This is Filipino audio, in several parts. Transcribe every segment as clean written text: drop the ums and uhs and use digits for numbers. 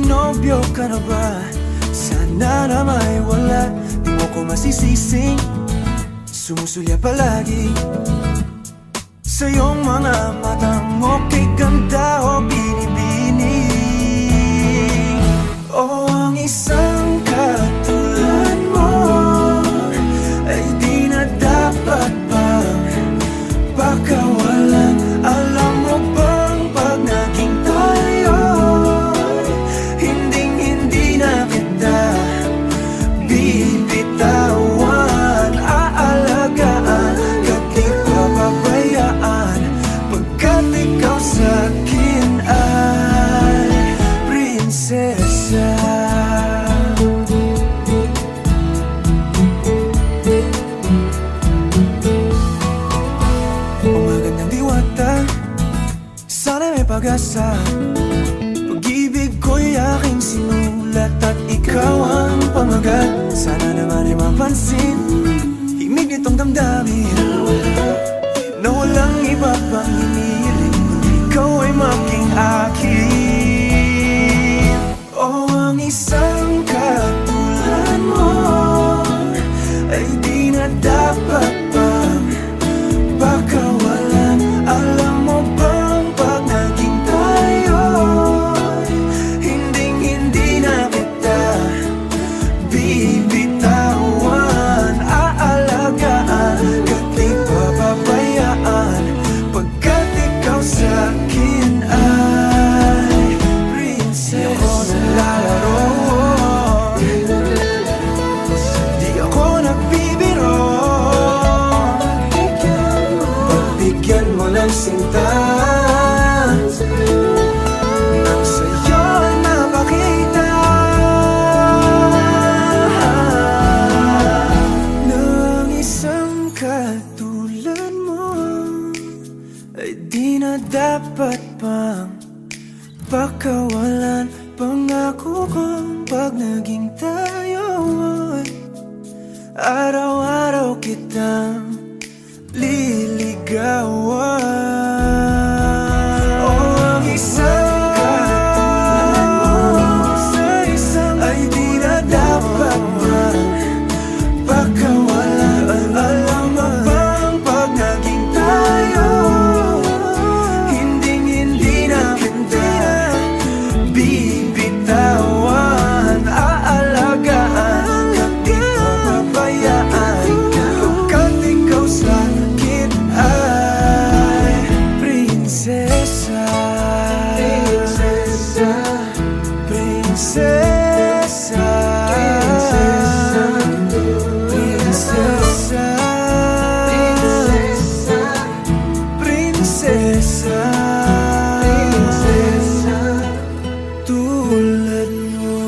nobyo ka na ba? Sana na may wala, di mo ko masisising sumusulya palagi sa iyong mga matang okay ganda o binibini. O ang isang katulad mo ay di na dapat bang pakawalan. Alam mo bang pag naging tayo, hinding-hindi na kita bibitawan. Aalagaan at di papabayaan, pagkat ikaw sa'kin ay prinsesa. Umagandang diwata, sana may pag-asa. Pag-ibig ko'y aking sinulat at ikaw ang pamagat. Sana naman ay mapansin himig nitong damdamin na walang iba pang hinihiling kundi ikaw ay maging akin. O ang isang katulad mo ay di na dapat pang pakawalan. Alam mo bang pag naging tayo, hinding-hindi na kita bibitawan. Aalagaan at di papabayaan, pagkat ikaw sa'kin ay prinsesa. Di ako naglalaro, di ako nagbibiro. Pagbigyan mo ng sinta, nang sa'yo ay mapakita ng isang katulad mo ay di na dapat pang pakawalan. Pangako kong pag naging tayo ay araw-araw kitang liligawan. O ang isang katulad mo ay di na dapat man pakawalan. Alam mo bang pag naging tayo, hinding-hindi na kita bibitawan. Aalagaan at di papabayaan, pagkat ikaw sa'kin ay prinsesa. Prinsesa, prinsesa, prinsesa, prinsesa, tulad mo.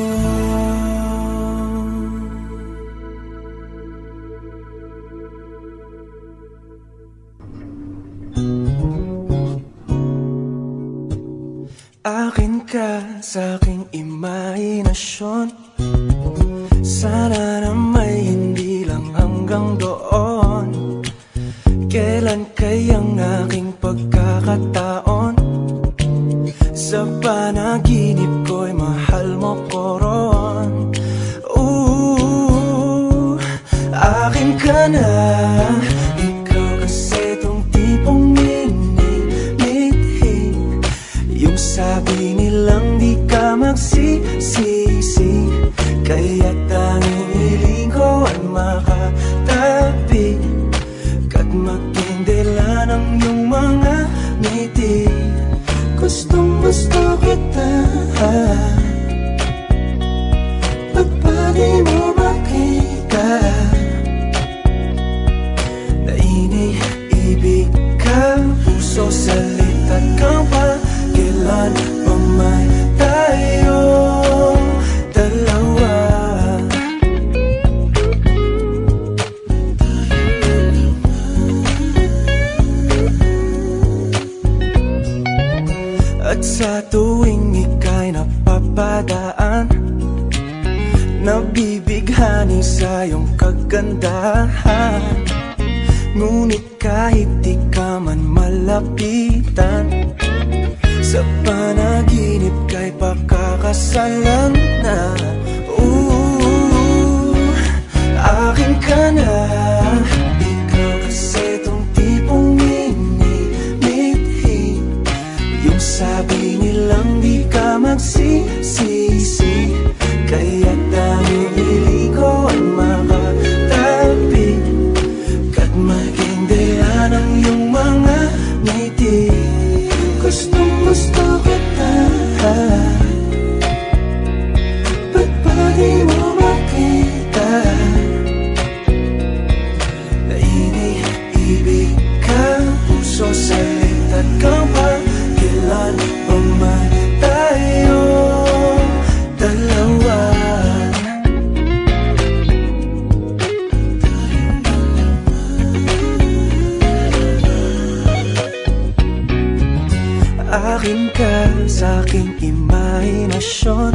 Akin ka sa aking imahinasyon, sana na may hindi lang hanggang doon. Kailan kayang aking pagkakataon? Sa panaginip ko'y mahal mo ko ron. Akin ka na, ikaw kasi tong tipong minimithi. Yung sabi nilang di ka magsisisi, kaya tanging hiling ko ay makatabi kat magtindela ng iyong mga ngiti. Gustong gusto kita, pag di mo makita na iniibig ka, puso salita ka pa. Kailan pa may tayong dalawa? At sa tuwing ika'y napapadaan, nabibighani sa iyong kagandahan. Ngunit kahit di ka man malapitan, sa panaginip kay pakaka magkakasalan na. Akin ka na. Ikaw kasi tong tipong minimithi. Yung sabi nilang di ka magsisisi, kaya tanging hiling ko ay makatabi ka't maging daya ng iyong mga ngiti. Gustong gusto kita, ba't ba di mo makita na iniibig ka? Puso salit at kapag kailan pa man tayo dalawa. Akin ka sa aking imahinasyon.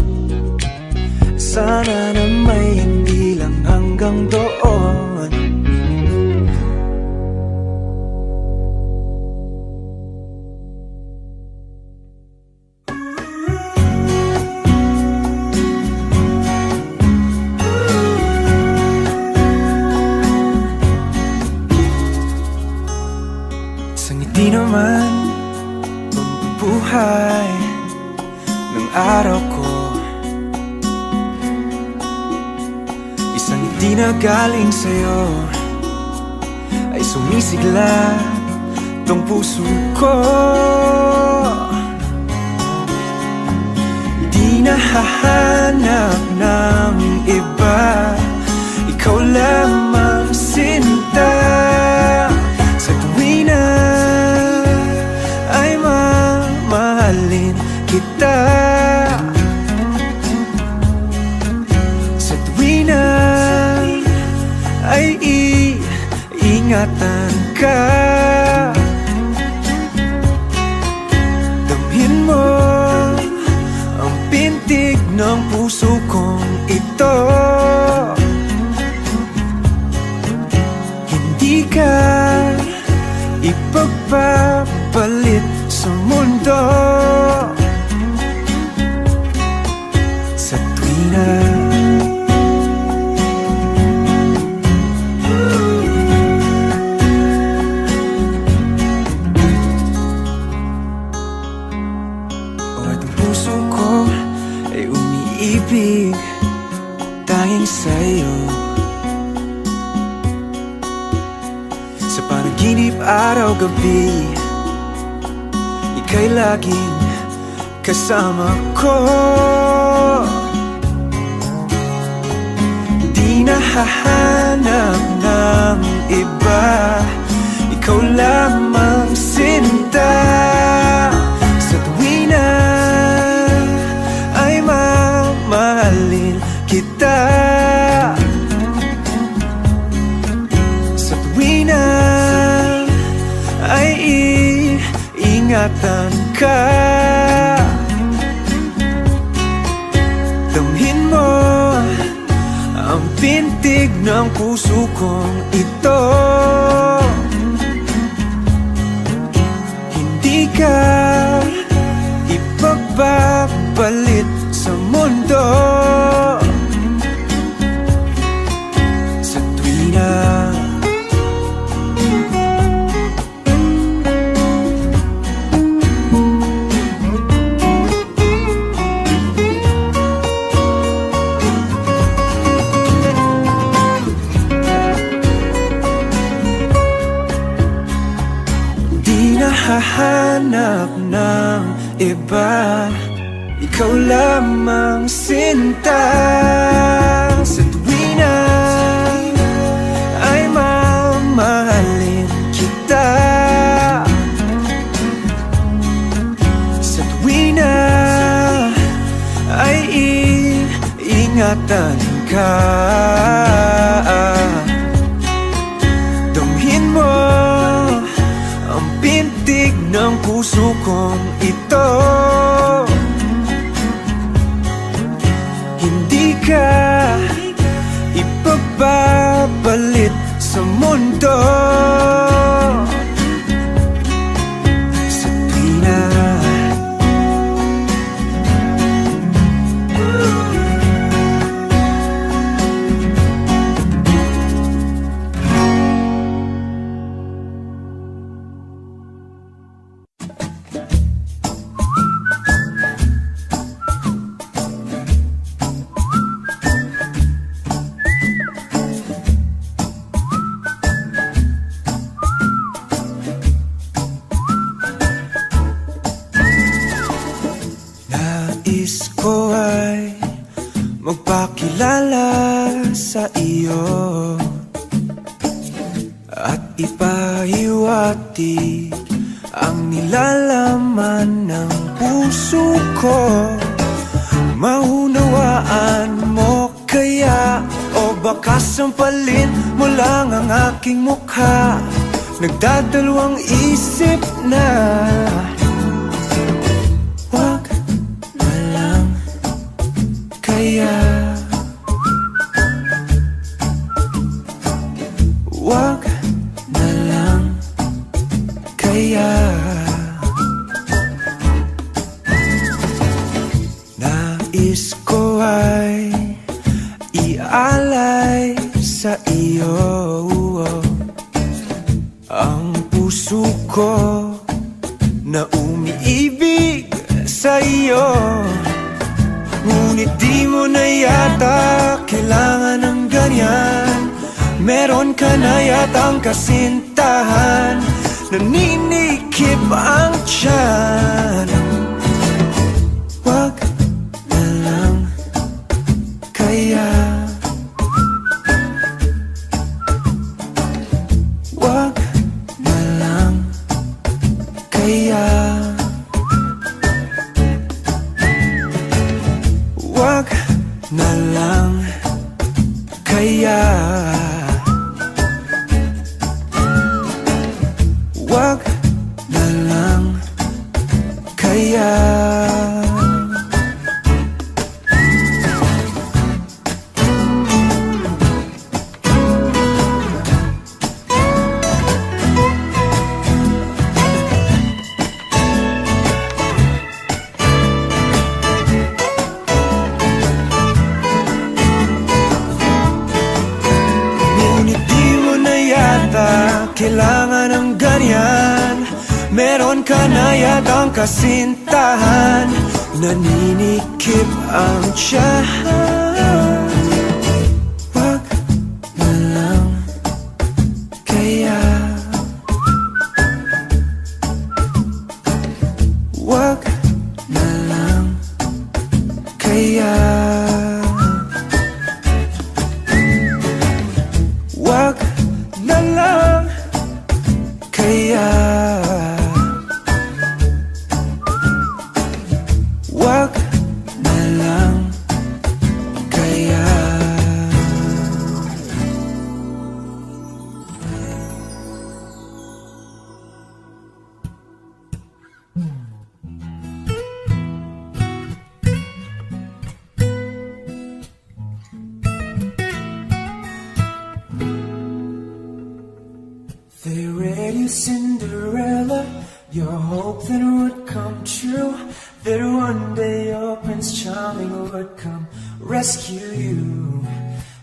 Sana na may hindi lang hanggang doon. Sa ngiti naman buhay ng araw ko, isang hindi na galing sa'yo ay sumisigla tong puso ko. Di na hahanap ng iba, ikaw lamang sinta. Sa tuwi na ay mamahalin kita, sa tuwi na ay iingatan ka. Damhin mo ang pintig ng puso kong ito. Hindi ka ipagpapalit sa mundo. Sa tuwina at ang puso ko ay umiibig tanging sa'yo. Sa panaginip araw-gabi, ika'y laging kasama ko. Di na hahanap ng iba, ikaw lamang sinta. Sa tuwi na ay mamahalin kita, sa tuwi na ay iingatan ka. Damhin mo ang pintig ng puso kong ito. Hindi ka ipagpapalit sa mundo. Sa tuwina hahanap ng iba, ikaw lamang sinta. Sa tuwi na ay mamahalin kita, sa tuwi na ay iingatan ka. Damhin mo ang pintig ng puso kong ito. Hindi ka ipagpapalit sa mundo. Sa tuwina magpakilala sa iyo at ipahiwati ang nilalaman ng puso ko. Maunawaan mo kaya, o baka sampalin mo lang ang aking mukha? Nagdadalawang isip na. Wag na lang kaya, wag na lang kaya. Nais ko ay ialay sa iyo ang puso ko na umiibig sa iyo. Ngunit di mo na yata kailangan ng ganyan. Meron ka na yatang kasintahan, naninikip ang tiyan. Wag na lang kaya, wag na lang kaya, wag na lang kaya, wag na lang kaya. Kailangan ng ganyan. Meron ka na yatang kasintahan, naninikip ang tiyan. Wag na lang kaya, wag na lang kaya, wag na lang kaya, wag na lang kaya. They read you Cinderella, your hope that would come true, that one day your Prince Charming would come rescue you.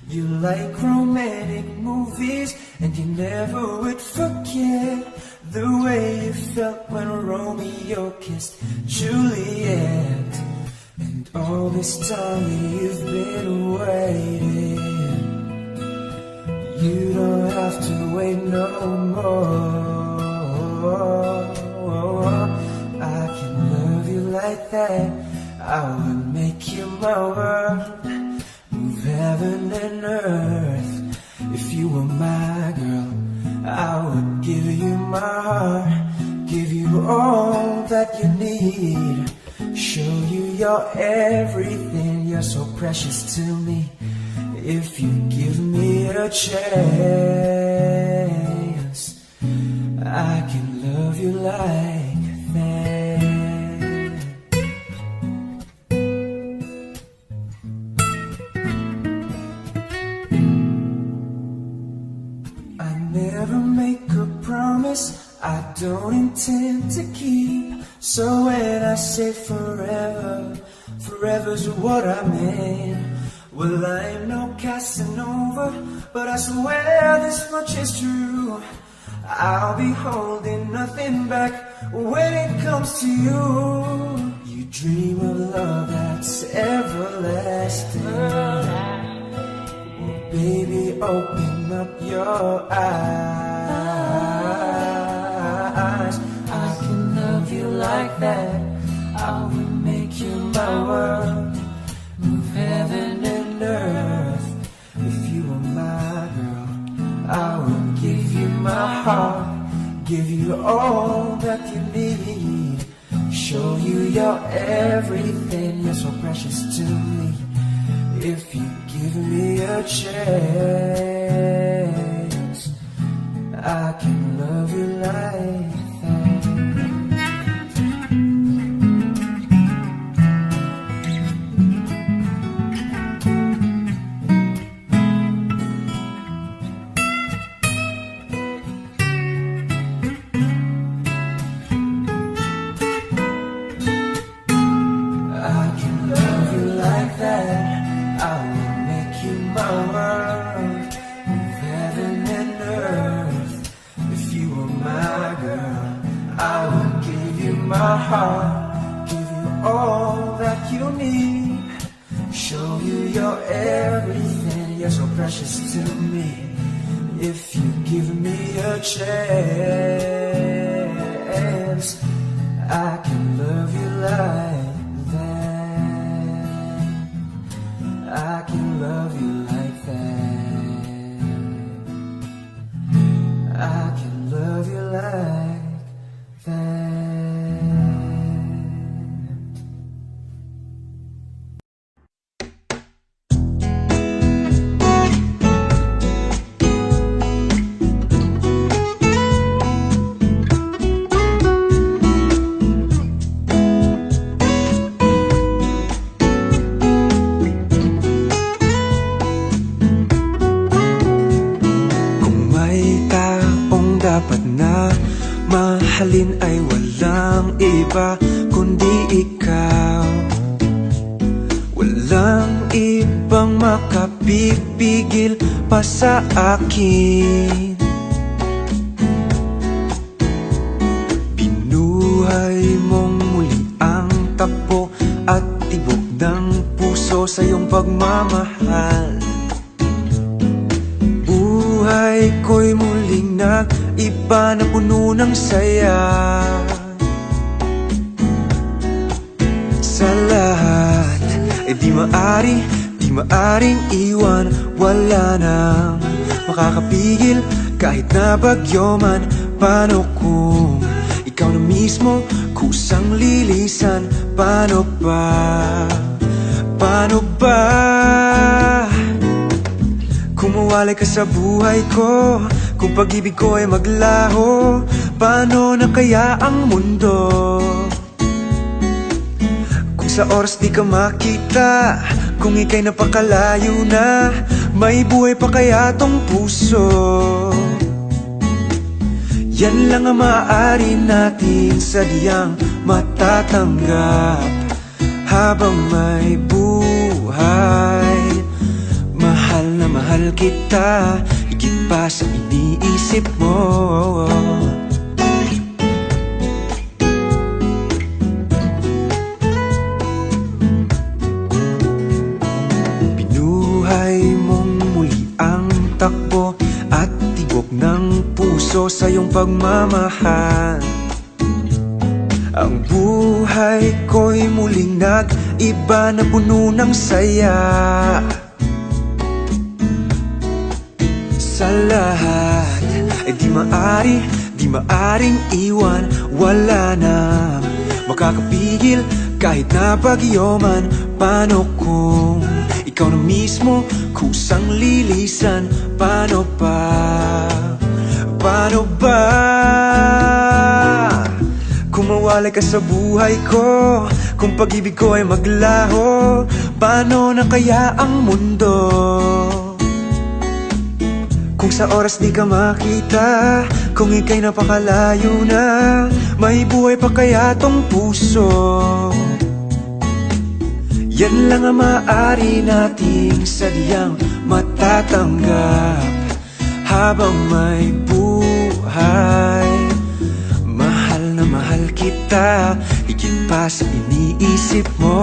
You like romantic movies, and you never would forget the way you felt when Romeo kissed Juliet. And all this time you've been waiting, you don't have to wait no more. I can love you like that, I would make you my world, move heaven and earth. If you were my girl, I would give you my heart, give you all that you need, show you your everything. You're so precious to me. If you give me a chance, I can love you like that. I never make a promise I don't intend to keep. So when I say forever, forever's what I mean. Well, I'm no Casanova, but I swear this much is true. I'll be holding nothing back when it comes to you. You dream of love that's everlasting. Well, baby, open up your eyes. I can love you like that, I would make you my world, move heaven and give you all that you need, show you your everything. You're so precious to me. If you give me a chance, I can love you like that. I can love you like that. I will make you my world, heaven and earth. If you were my girl, I will give you my heart, give you all that you need, show you your everything. You're so precious to me. If you give me a chance, I can love you like that. I can love you like that. I can love you like that. Dapat na mahalin ay walang iba kundi ikaw. Walang ibang makapipigil pa sa akin. Binuhay mong muli ang takbo at tibok ng puso sa iyong pagmamahal. Buhay ko'y muling nag-iba na puno ng saya. Sa lahat ay di maaring iwan. Wala nang makakapigil kahit na bagyo man. Paano kung ikaw na mismo kusang lilisan? Paano ba? Paano ba? Kung mawalay ka sa buhay ko, kung pag-ibig ko ay maglaho, paano na kaya ang mundo? Kung sa oras di ka makita, kung ika'y napakalayo na, may buhay pa kaya tong puso? Yan lang ang maaari natin sadyang matatanggap habang may buhay. Mahal na mahal kita, higit pa sa iniisip mo. Binuhay mong muli ang takbo at tibok ng puso sa iyong pagmamahal. Ang buhay ko'y muling nag-iba na puno ng saya. Sa lahat ay di maaring iwan. Wala nang makakapigil kahit na bagyo man. Paano kung ikaw na mismo kusang lilisan? Paano ba? Paano ba? Kung mawalay ka sa buhay ko, kung pag-ibig ko ay maglaho, paano na kaya ang mundo? Kung sa oras di ka makita, kung ika'y napakalayo na, may buhay pa kaya tong puso? Yan lang ang maaari nating sadyang matatanggap habang may buhay. Mahal na mahal kita, higit pa sa iniisip mo.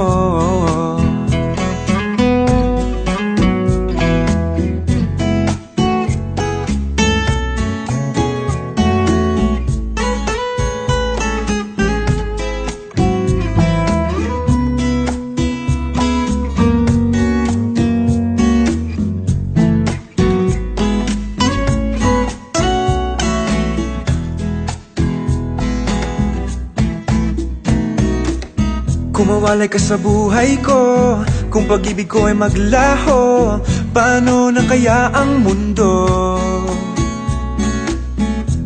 mawalay ka sa buhay ko, kung pag-ibig ko ay maglaho, paano na kaya ang mundo?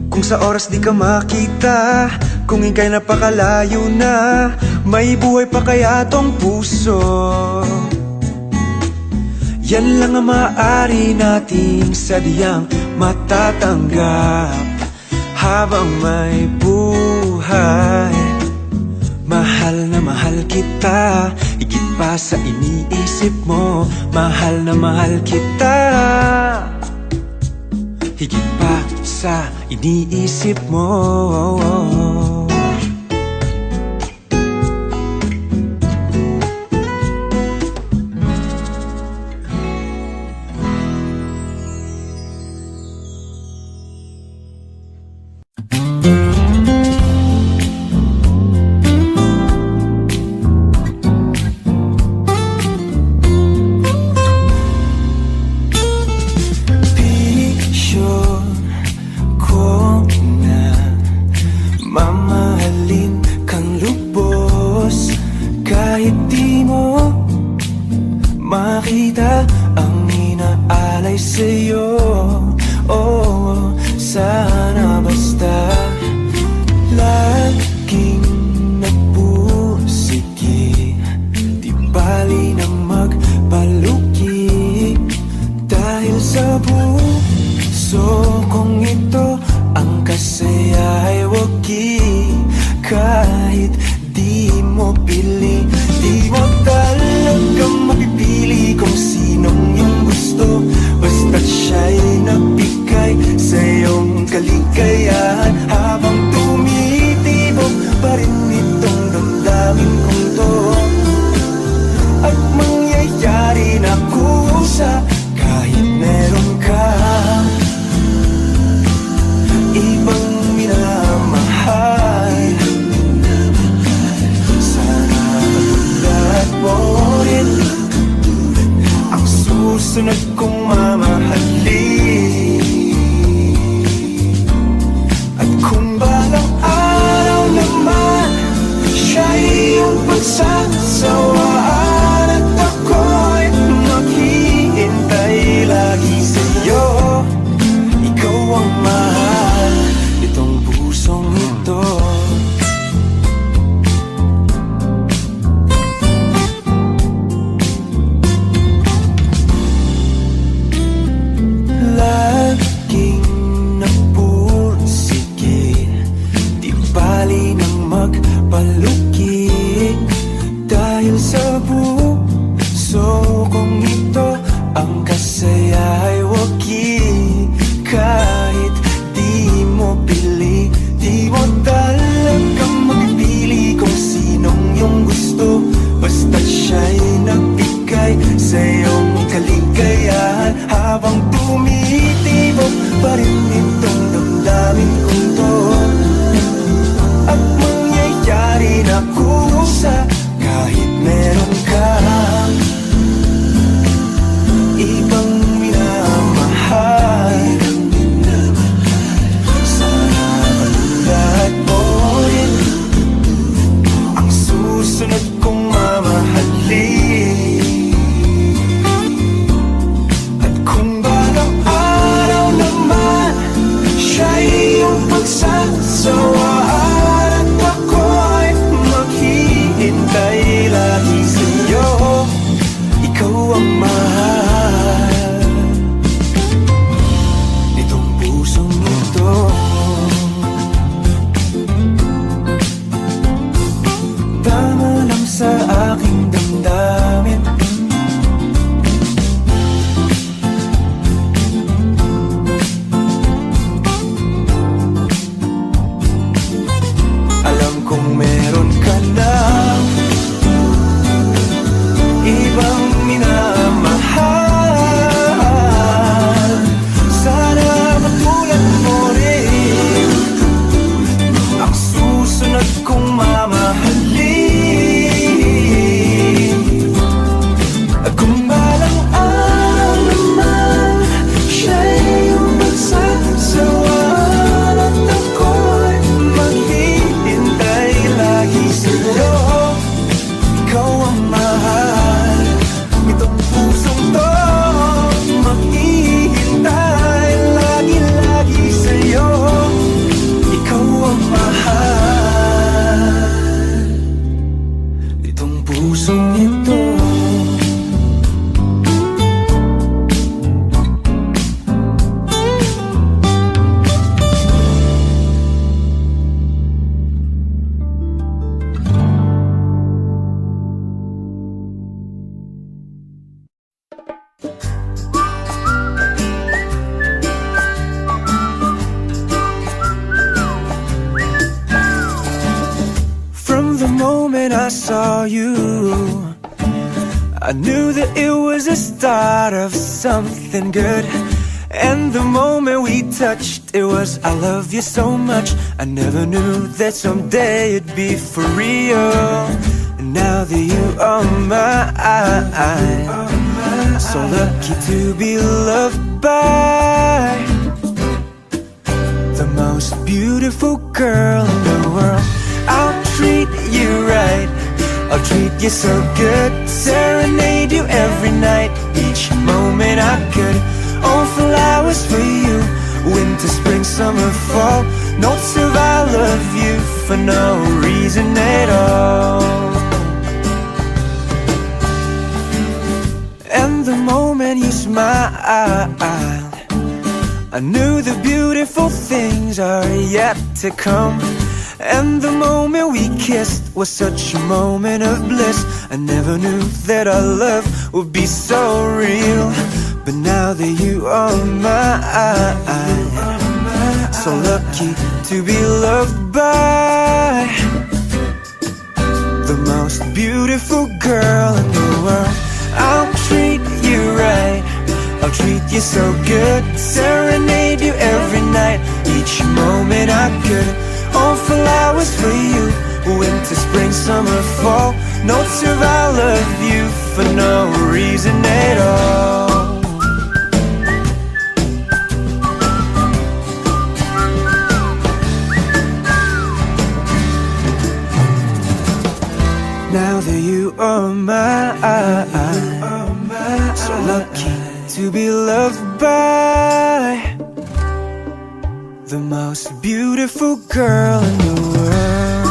Kung sa oras di ka makita, kung ika'y napakalayo na, may buhay pa kaya tong puso? Yan lang ang maaari nating sadyang matatanggap habang may buhay. Mahal na mahal kita, higit pa sa iniisip mo. Mahal na mahal kita, higit pa sa iniisip mo. Makita ang inaalay sa'yo. Oh, sana basta laging nagpursige, di bali na magpaluki. Dahil sa puso kong ito, ang kasaya ay wagi. Kahit di mo pili, di mo talagang mapipili kung sinong iyong gusto. Basta't siya'y nagbigay sa iyong kaligayahan. Habang tumitibok pa rin itong damdamin kong to, at mangyayari na kusa kahit meron ka ibang minamahal. Sana katulad mo rin ang susunod kong mamahalin. At kung balang araw naman siya'y iyong pagsasawaan, at ako'y maghihintay lagi sa'yo, ikaw ang mahal nitong pusong ito. Laging nagpursige, di bali nang magpaluki. Dahil sa puso kong ito, ang kasaya ay wagi. Kahit di mo pili, di mo talagang mapipili kung sinong iyong gusto. Basta't siya'y nagbigay sa iyong kaligayahan. Habang tumitibok pa rin itong damdamin kong to, at mangyayari na kusa kahit meron ka ibang minamahal. Sana katulad mo rin ang susunod kong mamahalin. I saw you, I knew that it was the start of something good. And the moment we touched, it was I love you so much. I never knew that someday it'd be for real. And now that you are mine, so lucky to be loved by the most beautiful girl in the world. I'll treat you right, I'll treat you so good, serenade you every night, each moment I could. All flowers for you, winter, spring, summer, fall, notes of I love you for no reason at all. And the moment you smiled, I knew the beautiful things are yet to come. And the moment we kissed was such a moment of bliss. I never knew that our love would be so real. But now that you are mine, so lucky to be loved by the most beautiful girl in the world. I'll treat you right, I'll treat you so good, serenade you every night, each moment I could. All flowers for you, winter, spring, summer, fall, notes of I love you for no reason at all. Now that you are mine, so lucky to be loved by the most beautiful girl in the world.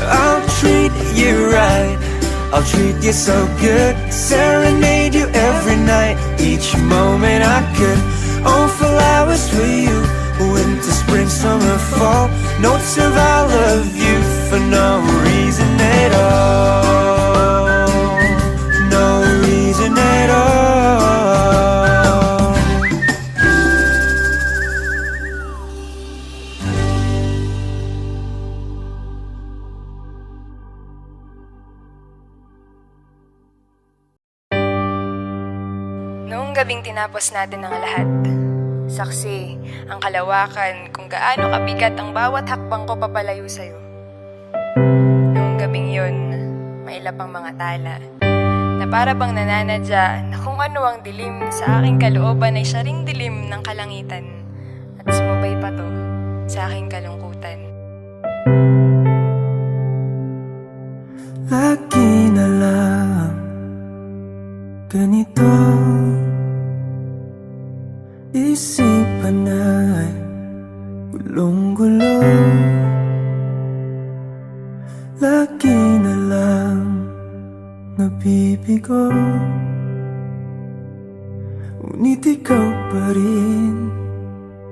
I'll treat you right, I'll treat you so good, serenade you every night, each moment I could. All flowers for you, winter, spring, summer, fall, notes of I love you for no reason at all. No reason at all. Noong gabing tinapos natin ang lahat, saksi ang kalawakan kung gaano kabigat ang bawat hakbang ko papalayo sa'yo. Noong gabing yun, may iba pang mga tala na para bang nananadya na kung ano ang dilim sa aking kalooban ay siya ring dilim ng kalangitan at sumubay pa to sa aking kalungkutan. Lagi na lang ganito, isipan ay gulong-gulo. Lagi na lang nabibigo, ngunit ikaw pa rin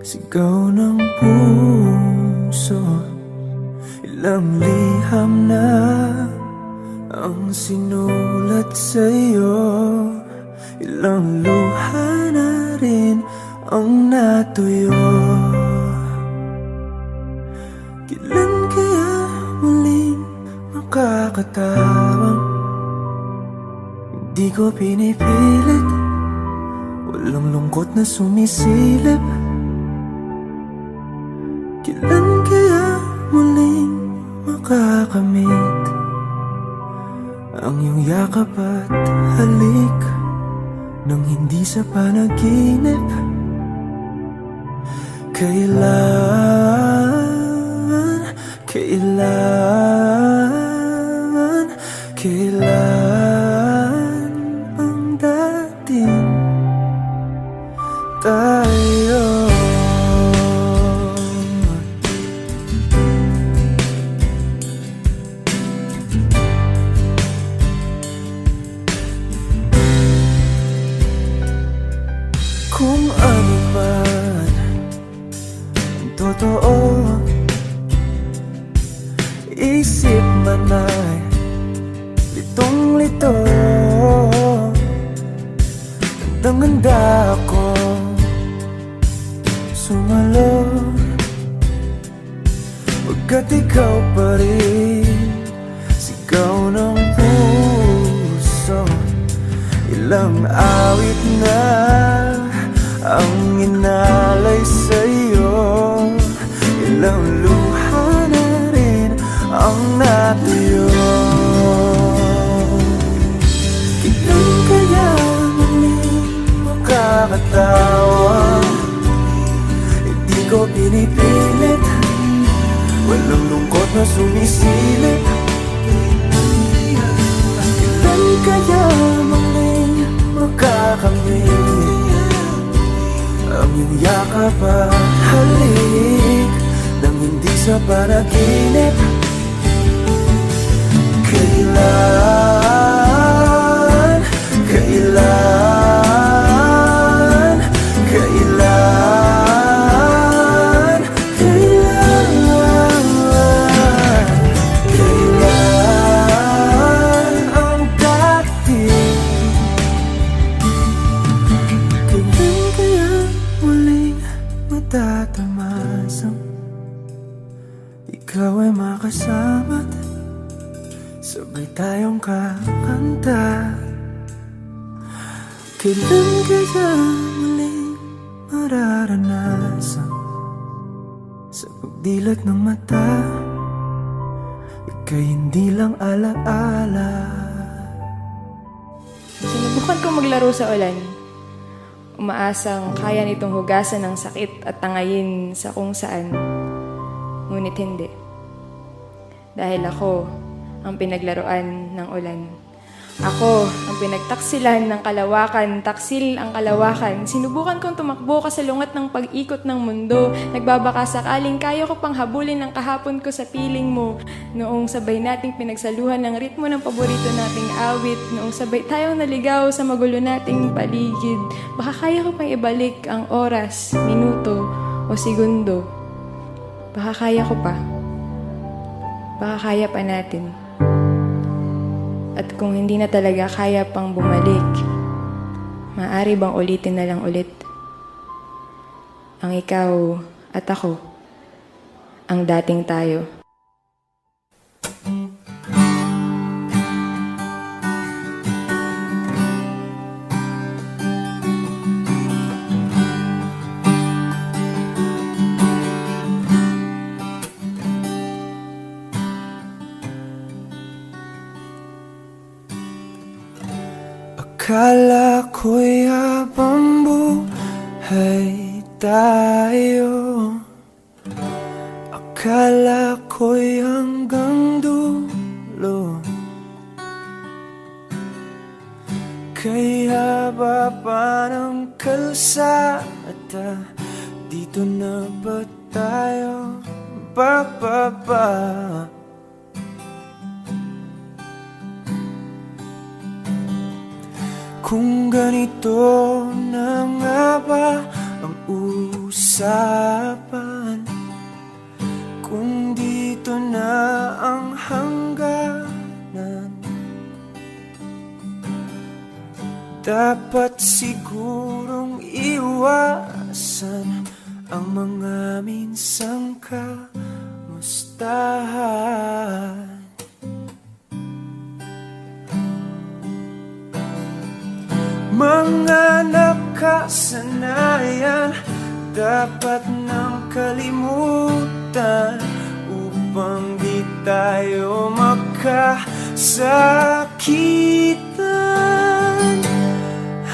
sigaw ng puso. Ilang liham na ang sinulat sa'yo, ilang luha na rin ang natuyo. Kailan kaya muling makakatawang? Hindi ko pinipilit, walang lungkot na sumisilip. Kailan kaya muling makakamit ang iyong yakap at halik nang hindi sa panaginip? Kailan ang dating tayo? Kung ano man ang totoo, isip man ay litong-lito. Gandang-ganda ako Pagkat ikaw pa rin, sigaw ng puso. Ilang awit na ang inalay sa'yo, ilang luha na rin ang natuyo. Kailan kaya muling makakatawa? Hindi ko pinipilit, walang lungkot na sumisilip. Kailan kaya muling makakamit ang iyong yakap at halik nang hindi sa panaginip? Kailan, kailan, kailan, kailan, kailan ang dating? Kailan kaya muling matatamasang ikaw ay makasama't sabay tayong kakanta? Kailan kaya muling mararanasan sa pagdilat ng mata ika'y hindi lang alaala? Sinubukan kong maglaro sa ulan, umaasang kaya nitong hugasan ng sakit at tangayin sa kung saan. Ngunit hindi. Dahil ako ang pinaglaruan ng ulan. Ako ang pinagtaksilan ng kalawakan, taksil ang kalawakan. Sinubukan kong tumakbo kasalungat ng pag-ikot ng mundo. Nagbabaka sakaling kaya ko pang habulin ang kahapon ko sa piling mo. Noong sabay nating pinagsaluhan ng ritmo ng paborito nating awit. Noong sabay tayong naligaw sa magulo nating paligid. Baka kaya ko pang ibalik ang oras, minuto o segundo. Baka kaya ko pa. Baka kaya pa natin. At kung hindi na talaga kaya pang bumalik, maaari bang ulitin na lang ulit? Ang ikaw at ako, ang dating tayo. Akala ko'y habang buhay tayo, akala ko'y hanggang dulo. Kaya baba ng kalsada, dito na ba tayo bababa? Kung ganito na nga ba ang usapan, kung dito na ang hangganan, dapat sigurong iwasan ang mga minsang kamustahan. Mga nakasanayan dapat nang kalimutan upang di tayo magkasakitan.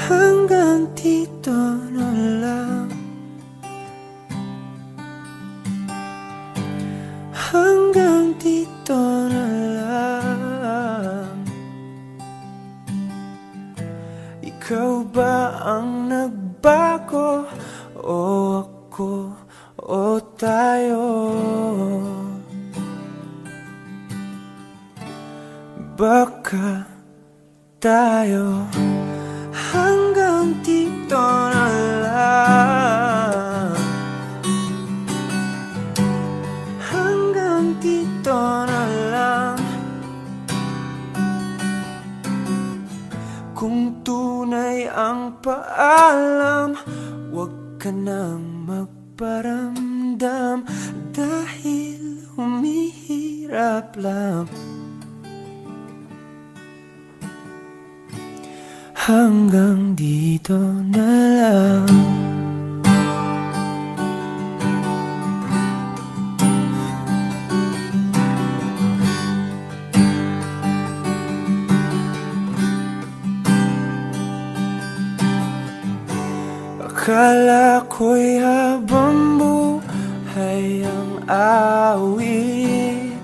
Hanggang dito na lang, hanggang dito na lang. Ikaw ba ang nagbago o ako o tayo? Baka tayo hanggang dito na lang, hanggang dito na lang. Kung tunay ang paalam, huwag ka nang magparamdam, dahil humihirap lang. Hanggang dito na lang. Akala ko'y habang buhay ang awit.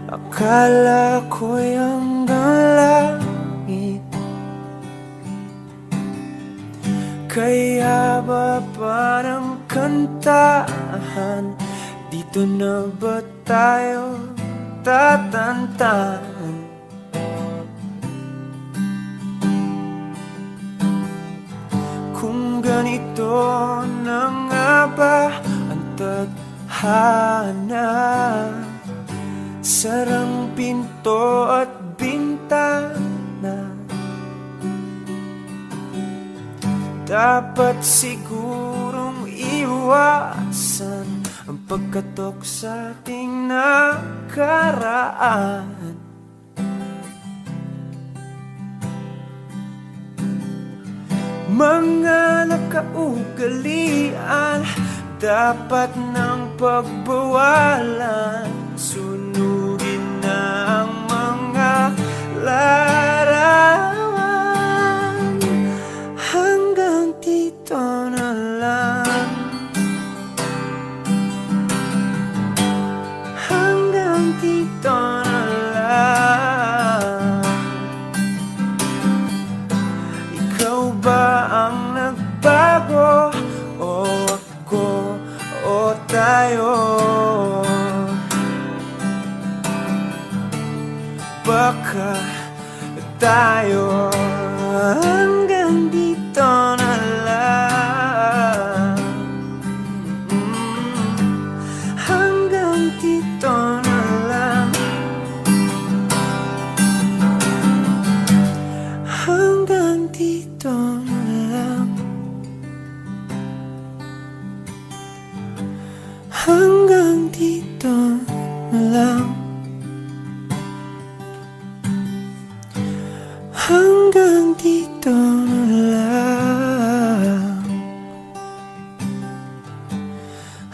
Akala ko'y hanggang langit. Kaya ba parang kantahan? Dito na ba tayo tatantan? Kung ganito na nga ba ang tadhana, sarang pinto at bintana, dapat sigurong iwasan ang pagkatok sa ating nakaraan. Mga nakaugalian dapat nang pagbawalan. Sunugin na ang mga larawan. Hanggang dito na lang. Hanggang dito na lang. Ikaw ba ang nagbago? O ako o tayo? Baka tayo hanggang dito na lang. Hanggang dito na lang. Hanggang dito na lang. Hanggang dito na lang. Hanggang dito na lang.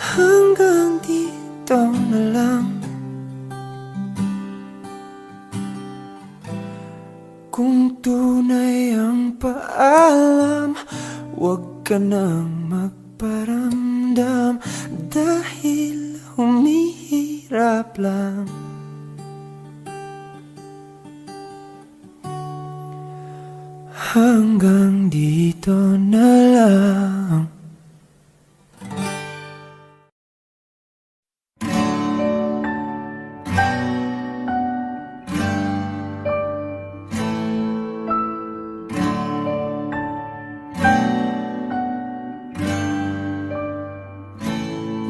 Hanggang dito na lang. Kung tunay ang paalam, huwag ka nang magparamdam, dahil humihirap lang. Hanggang dito na lang.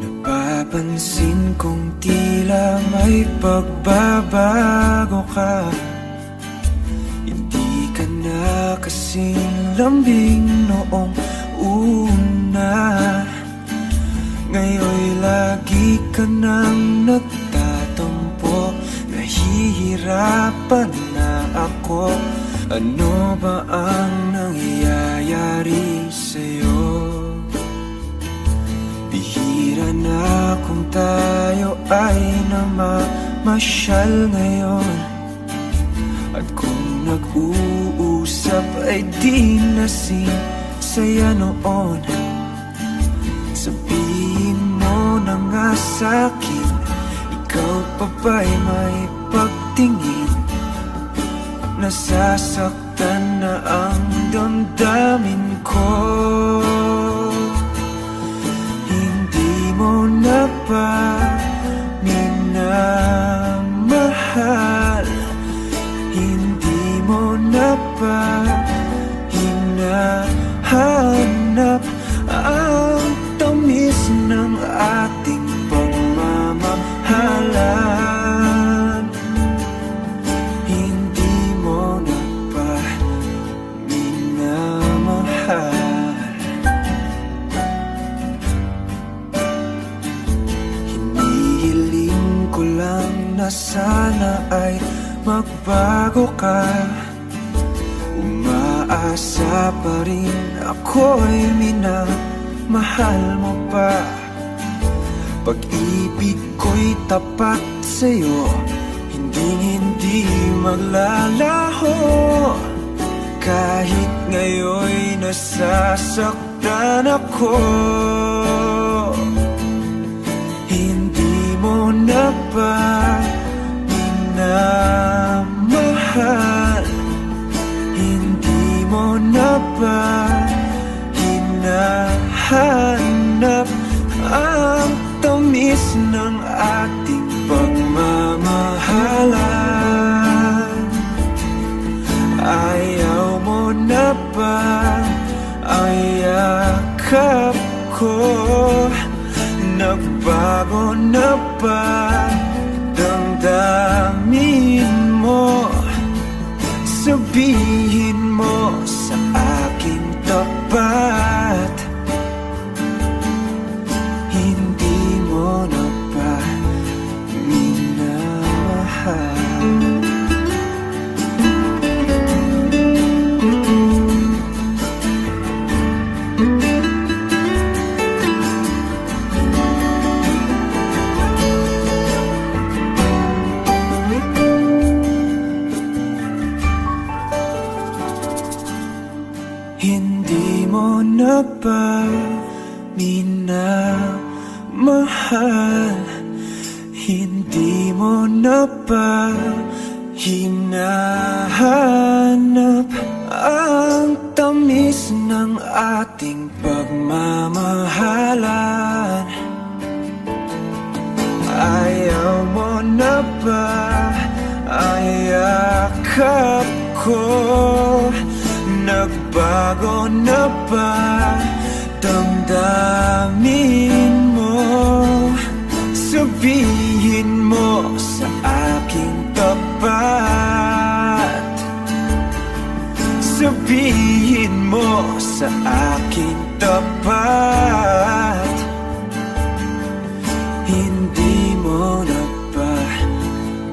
Napapansin kong tila may pagbabago ka. Kasing lambing noong una, ngayon'y lagi ka nang nagtatampo. Nahihirapan na ako. Ano ba ang nangyayari sa'yo? Bihira na kung tayo ay namamasyal ngayon, at kung nag-uusap ay di nasing saya noon. Sabihin mo na nga sa'kin, ikaw pa ba'y may pagtingin? Nasasaktan na ang damdamin ko. Hindi mo na ba minamahal? Hindi mo na ba hinahanap ang tamis ng ating pagmamahalan? Hindi mo na ba minamahal? Hindi na sana ay magbago ka. Umaasa pa rin ako'y minamahal mo pa. Pag-ibig ko'y tapat sa'yo, hindi maglalaho. Kahit ngayon'y nasasaktan ako, hindi mo na ba minamahal? Hindi mo na ba hinahanap ang tamis ng ating pagmamahalan? Ayaw mo na ba ang yakap ko? Nagbago na ba damdamin mo? Sabihin mo sa akin tapat, hindi mo na ba minamahal? Hindi mo na ba minamahal? Hindi mo na ba hinahanap ang tamis ng ating pagmamahalan? Ayaw mo na ba ang yakap ko? Nagbago na ba damdamin mo? Sabihin mo sa aking tapat, sabihin mo sa aking tapat, hindi mo na ba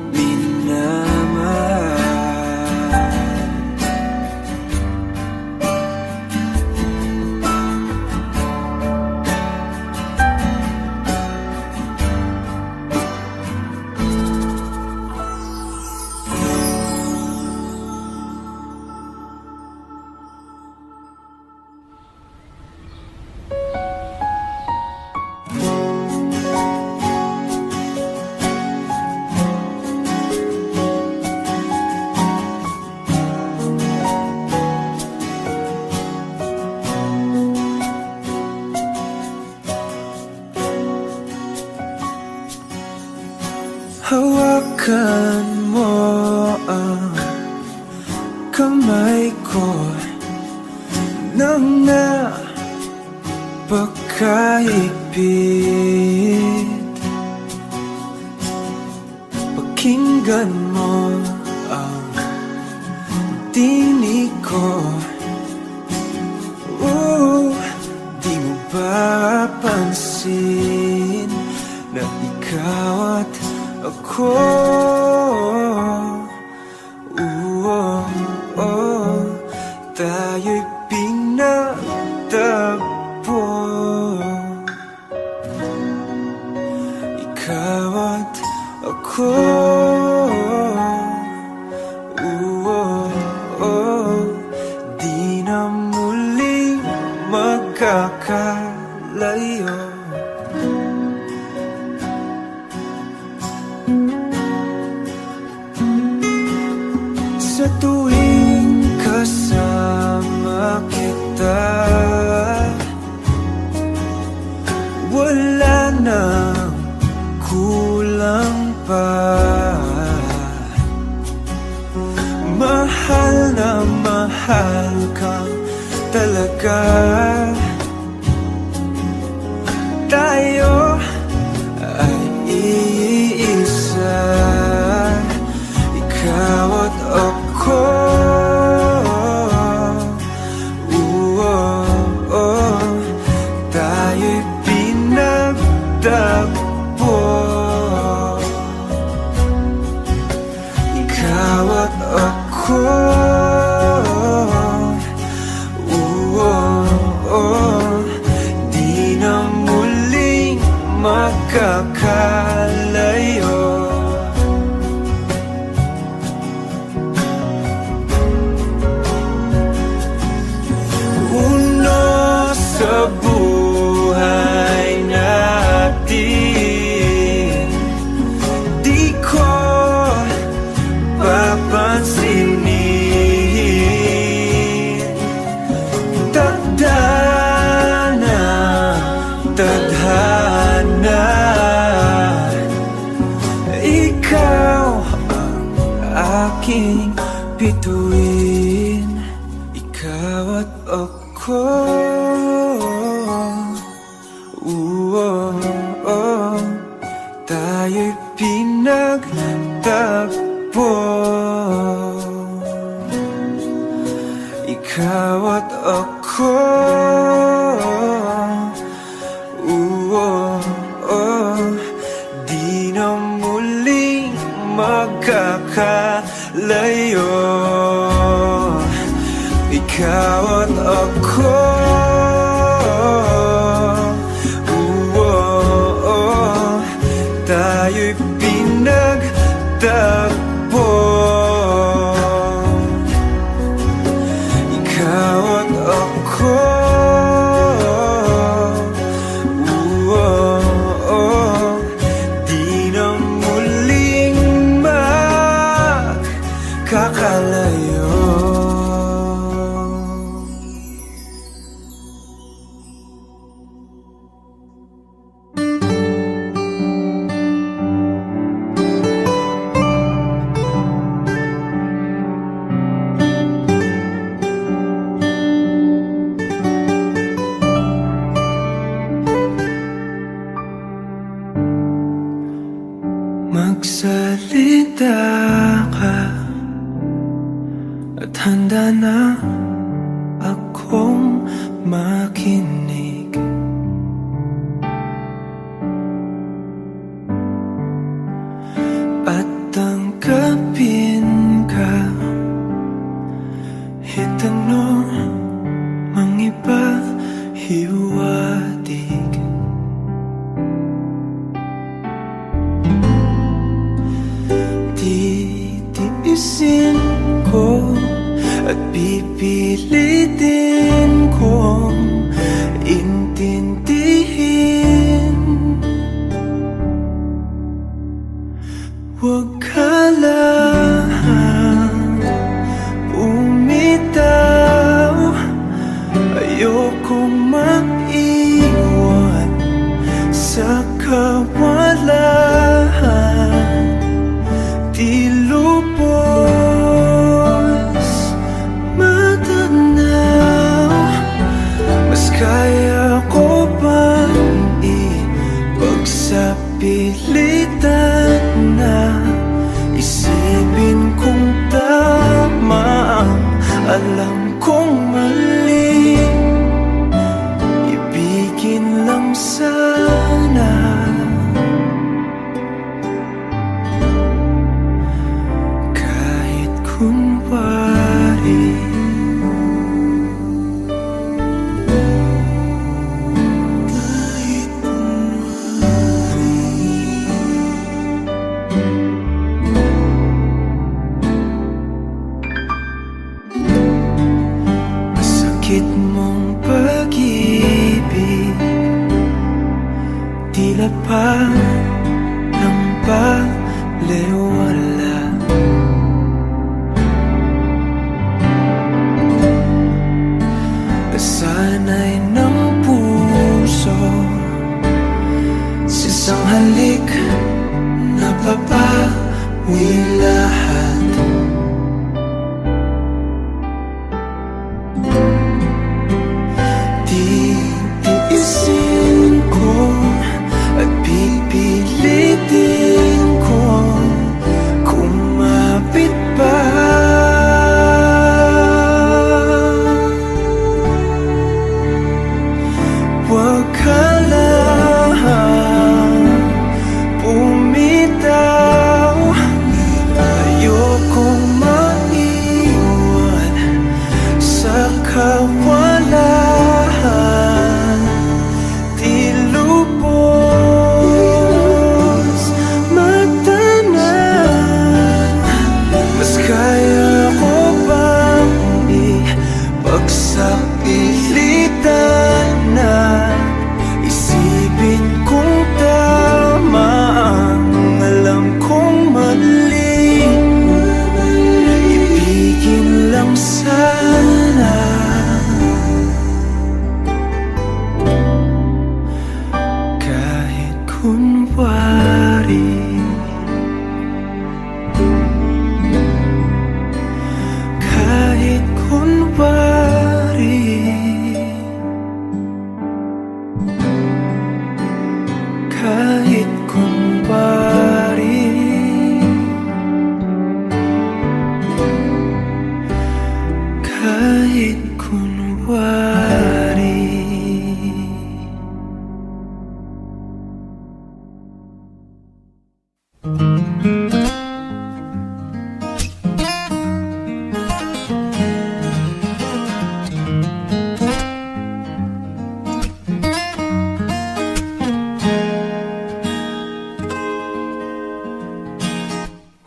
minamahal? Hawakan mo ang kamay ko nang napakahigpit. Pakinggan mo ang tinig ko. Di mo ba pansin na ikaw at ako, tayo'y pinagtagpo. Ikaw at ako, di na muling magkakalayo. Sa tuwing kasama kita, wala nang kulang pa. Mahal na mahal kang talaga. Tayo ay iisa, ikaw at ako. di ko papansinin. Tadhana, tadhana, ikaw ang aking bituin. Ikaw at ako, tayo'y pinagtagpo. Ikaw at ako, di na muling magkakalayo. Ikaw at ako, tayo'y pinagtagpo. Ikaw at ako, di na muling magkakalayo. Magsalita ka at handa na akong makinig. At tanggapin ka, itanong mang iba hiwatig. Titiisin ko at pipilitin kong intindihin. Huwag ka lang bumitaw, ayokong maiwan sa kawalan. Di lubos matanaw, mas kaya ko bang ipagsapilitan na isipin kung tama ang alam kong mali. Ibigin lang sana kunwari. Kahit kunwari. Masakit mong pag-ibig, tila pa ng balewala. Sana'y ng puso sa isang halik napapawi lahat. Titiisin ko at pipilitin kong kumapit pa. Huwag ka lang bumitaw,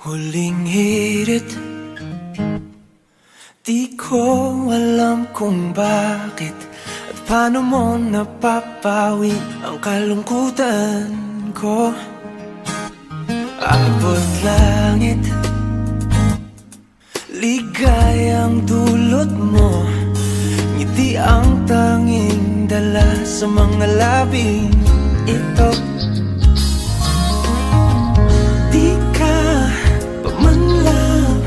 Huling hirit, di ko alam kung bakit at paano mo napapawi ang kalungkutan ko. Abot langit, ligayang dulot mo, ngiti ang tanging dala sa mga labing ito. Di ka pa man lang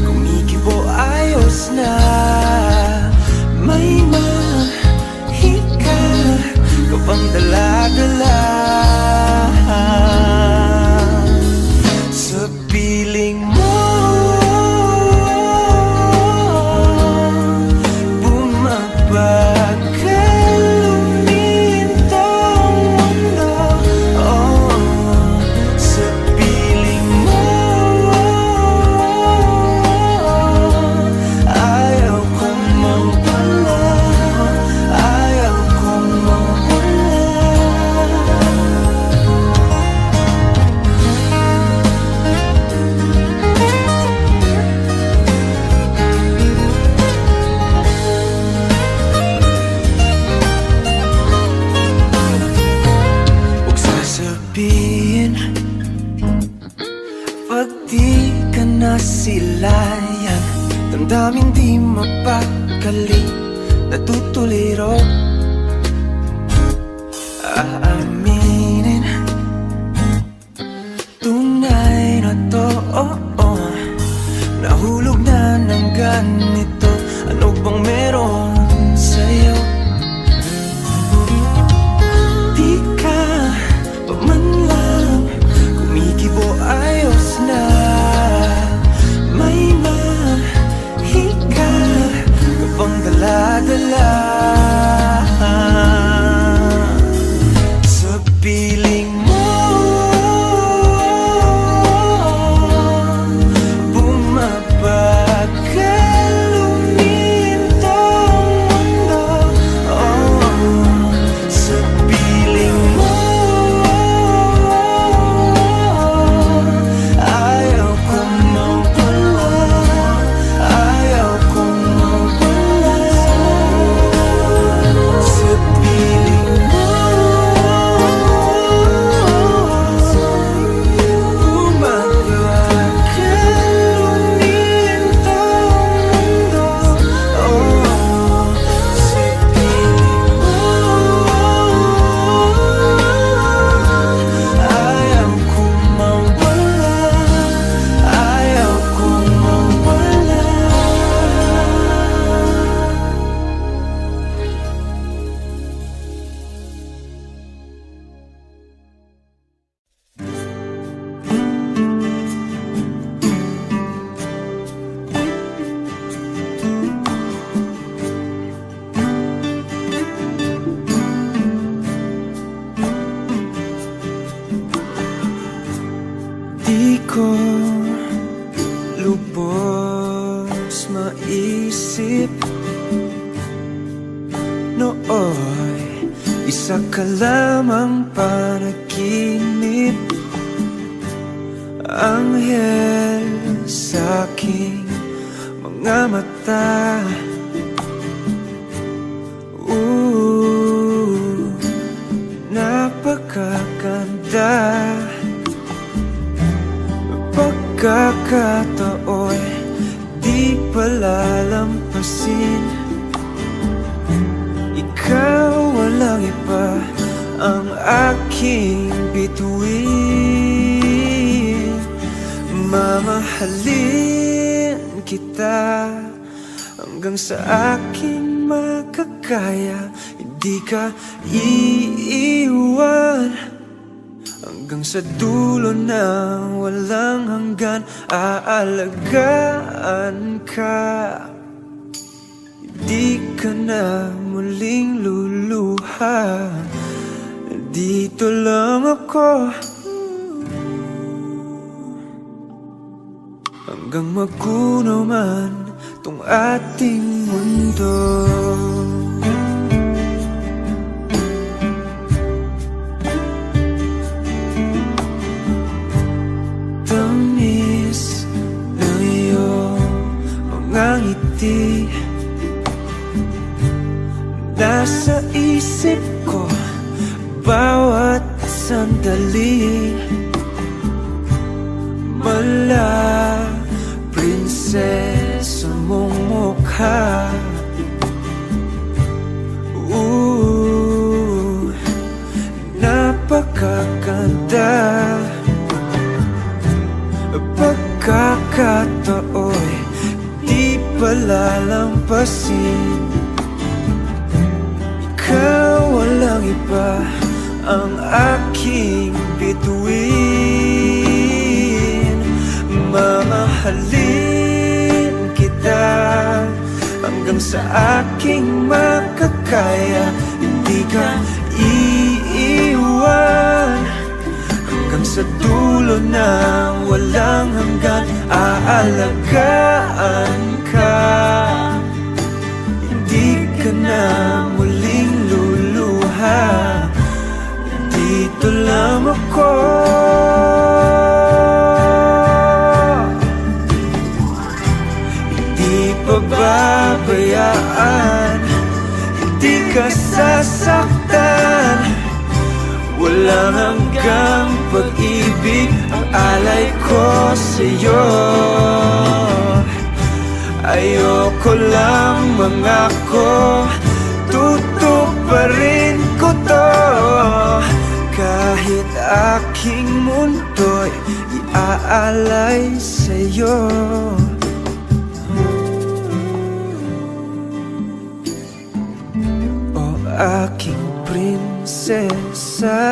kumikibo, ayos na. May mahika ka bang dala-dala sa piling mo? Pag di ka nasilayan, damdamin di mapakali, natutuliro. Aaminin, tunay na to, nahulog na ng ganito. Ano bang meron sa'yo? Di ka pa man lang kumikibo, ayos na. May mahika ka bang dala-dala sa piling mo? Bumabagal lumintong mundo, sa piling mo. Ayaw kong mawala, ayaw kong mawala sa piling mo. Di ko lubos maisip nooy isa ka lamang panaginip, anghel sa aking mga mata. Napakaganda, pagkakatao'y di palalampasin. Ikaw walang iba ang aking bituin. Mamahalin kita hanggang sa aking makakaya. Hindi ka iiwan hanggang sa dulo na walang hanggan. Aalagaan ka, di ka na muling luluha. Dito lang ako hanggang magunaw man tong ating mundo. Tamis ngiti nasa isip ko bawat sandali. Mala, prinsesa mong mukha. Napakaganda. Pagkakatao'y di palalampasin. Ikaw walang iba ang aking bituin. Mamahalin kita hanggang sa aking makakaya. Hindi ka iiwan hanggang sa dulo na walang hanggan. Aalagaan ka, hindi ka na muling luluha. Dito lang ako. Hindi pababayaan, hindi ka sasaktan. Walang hanggang pag-ibig ang alay ko sa'yo. Ayoko lang mangako, tutuparin ko to. Kahit aking mundo'y iaalay sa'yo. O aking prinsesa,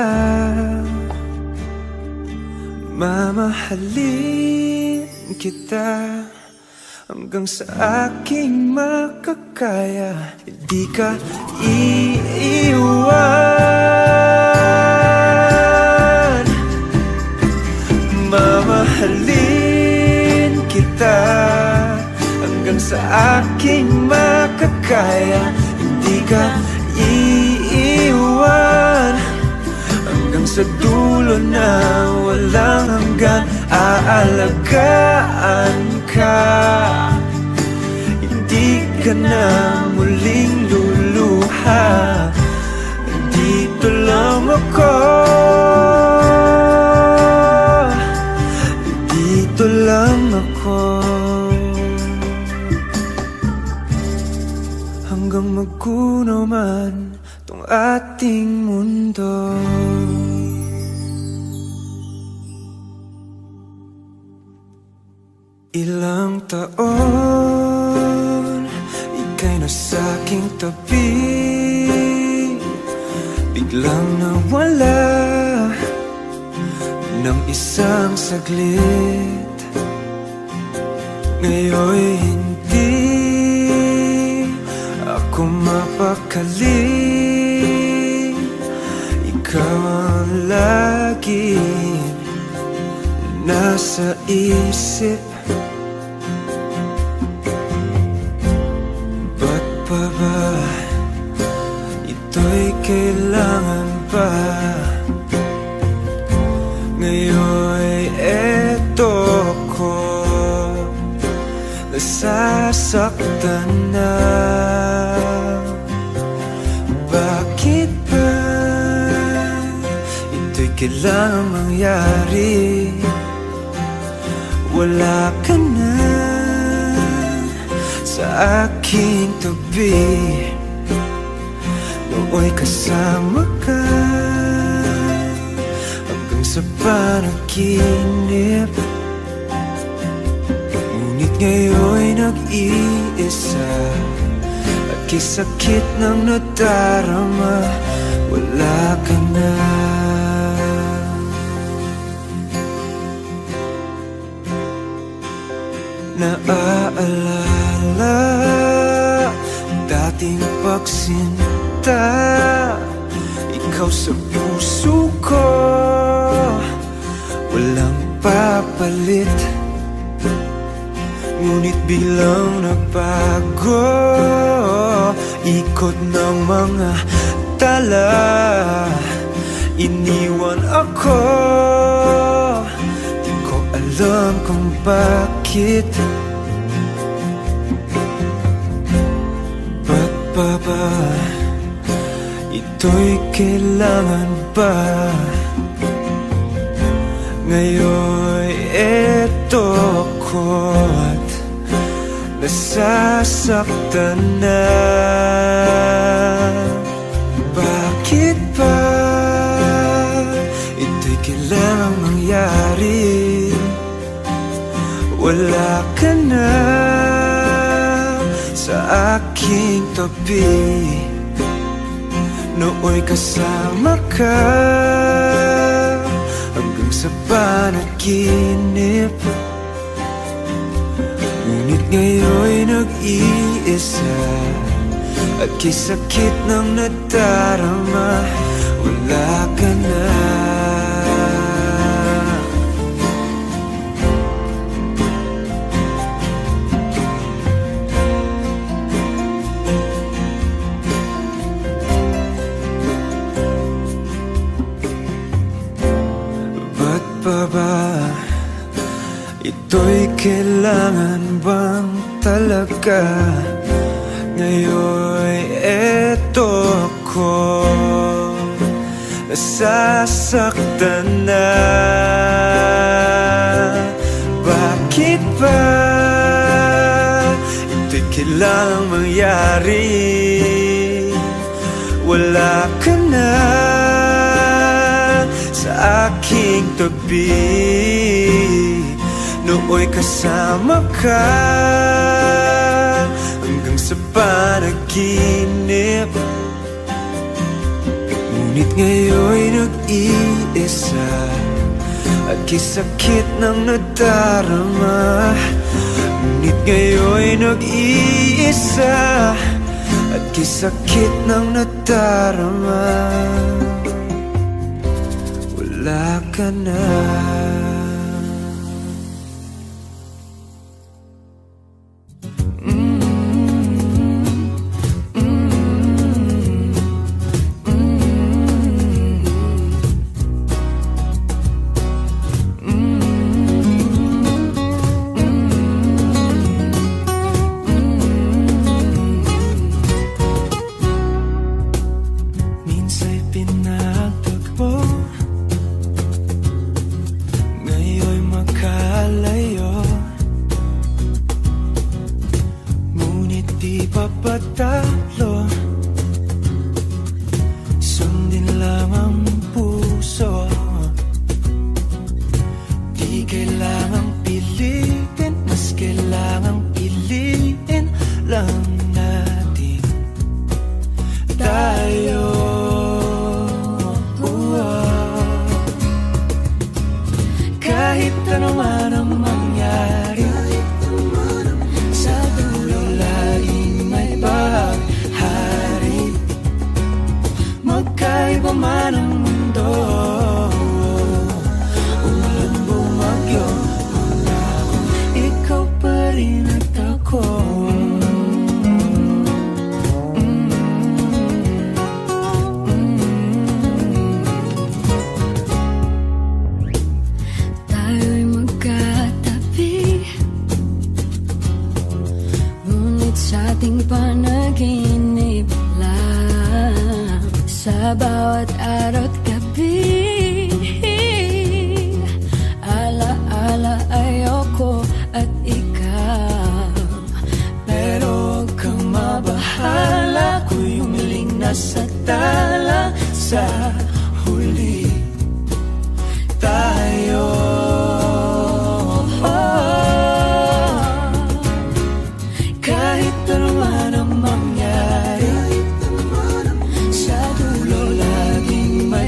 mamahalin kita hanggang sa aking makakaya. Hindi ka iiwan. Mamahalin kita hanggang sa aking makakaya. Hindi ka iiwan hanggang sa dulo na walang hanggan. Aalagaan ka, hindi ka na muling luluha. Dito lang ako. Dito lang ako hanggang magkunaw man tong ating mundo. Ilang taon ika'y nasa aking tabi, biglang nawala ng isang saglit. Ngayon'y hindi ako mapakali. Ikaw ang laging nasa isip. Ba't pa ba ito'y kailangan pa? Ngayon'y eto ko, nasasaktan na. Bakit ba ito'y kailangan mangyari? Wala ka na sa aking tabi. Nooy kasama ka hanggang sa panaginip. Ngunit ngayon'y nag-iisa at kisakit ng nadarama. Wala ka na. Naaalala dating pagsinta, ikaw sa puso ko, walang papalit. Ngunit bilang nagbago, ikot ng mga tala, iniwan ako. Di ko alam kung bakit. pa ba ito'y kailangan ba? Ngayon eto ako't nasasaktan na. Bakit ba ito'y kailangang mangyari? Wala ka na sa aking tabi. Nooy kasama ka hanggang sa panaginip. Ngunit ngayon'y nag-iisa at kay sakit ng nadarama, wala ka na. Pa ba ito'y kailangan bang talaga? Ngayon eto ako nasasaktan na. Bakit ba ito'y kailangang mangyari? Wala ka na sa aking tabi. Nooy kasama ka hanggang sa panaginip. Ngunit ngayon'y nag-iisa at kay sakit ng nadarama. Ngunit ngayon'y nag-iisa at kay sakit ng nadarama, wala ka na. Minsa'y pinagtagpo, ngayon'y magkalayo. Ngunit di pa patalo, sundin lang ang puso. Di kailangang pilitin, mas kailangang piliin lang natin tayo. Kahit ano man ang mangyari, sa dulo laging may baghari. Magkaiba man ang mundo, umulan bumagyo, wala akong ikaw pa rin at ako. Tayo'y magkatabi, ngunit sa ating panaginip lang. Sa bawat araw at gabi, ala-ala ayoko at ikaw. Pero huwag kang mabahala, ako'y umiling na sa tala. Sa huli tayo, kahit ano man ang mangyari, sa dulo laging may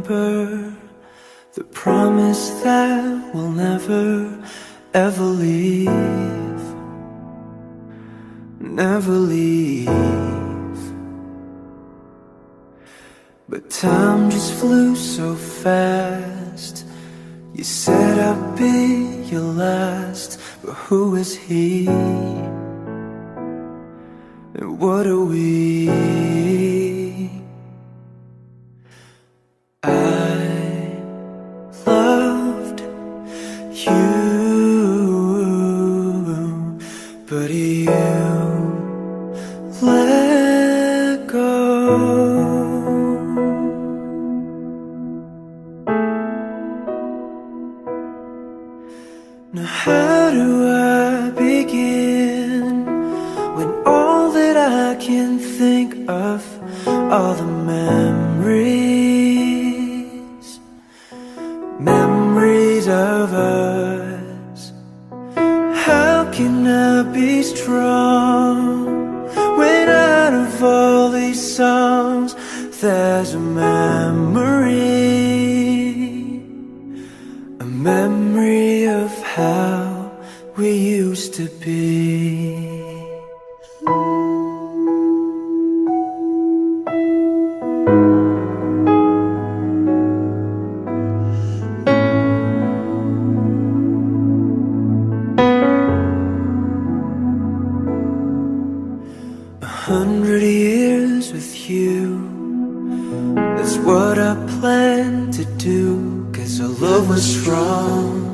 remember the promise that we'll never ever leave, never leave. But time just flew so fast. You said I'd be your last, but who is he? And what are we? I loved you, but you let go. Now how do I begin when all that I can think of are the memories, memories of us? How can I be strong when out of all these songs there's a memory of how we used to be. 100 years with you, that's what I planned to do, 'cause our love was strong,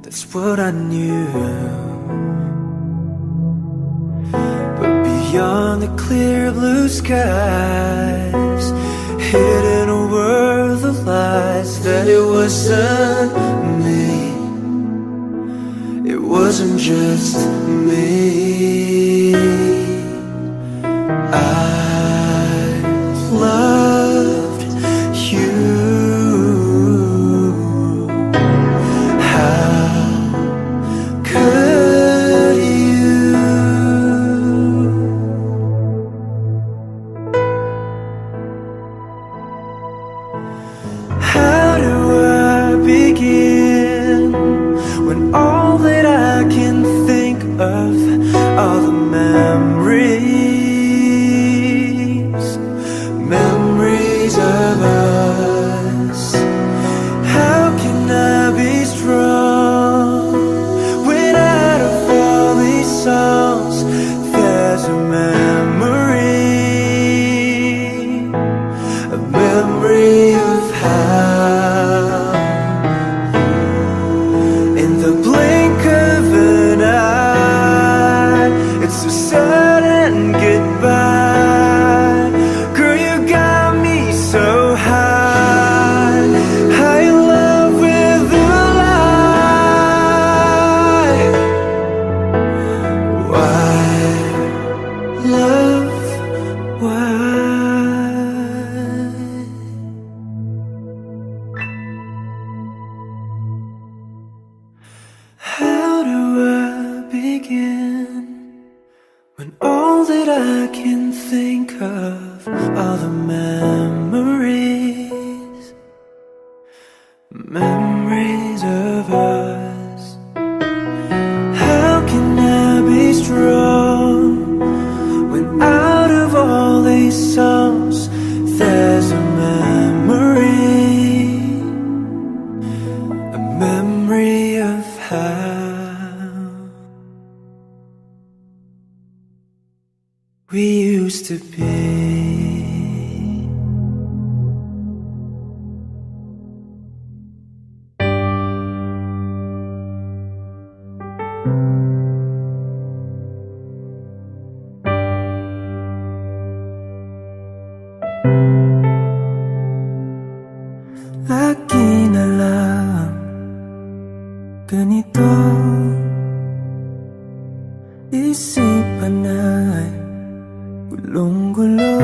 that's what I knew. But beyond the clear blue skies, hidden a world of lies, that it wasn't me, it wasn't just me. I loved you. How could you? How do I begin when all that I can think of are the memories, memories of us? How can I be strong when out of all these songs there's a memory of how in the blink of an eye, it's a sudden goodbye. Girl, you got me so high, high in love with a lie. Why, love, why? How do I begin when all that I can think of are the memories, memories of us? How can I be strong when out of all these songs there's a memory of how we used to be. Lagi na lang ganito, isipan ay gulong-gulo.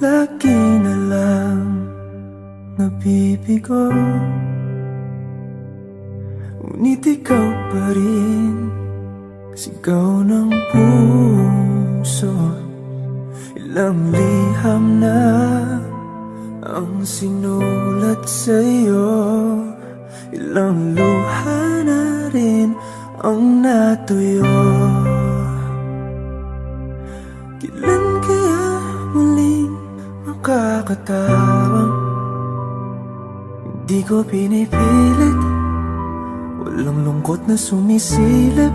Lagi na lang nabibigo, ngunit ikaw pa rin sigaw ng puso. Ilang liham na ang sinulat sa'yo, ilang luha na rin ang natuyo. Kailan kaya muling makakatawang hindi ko pinipilit, walang lungkot na sumisilip.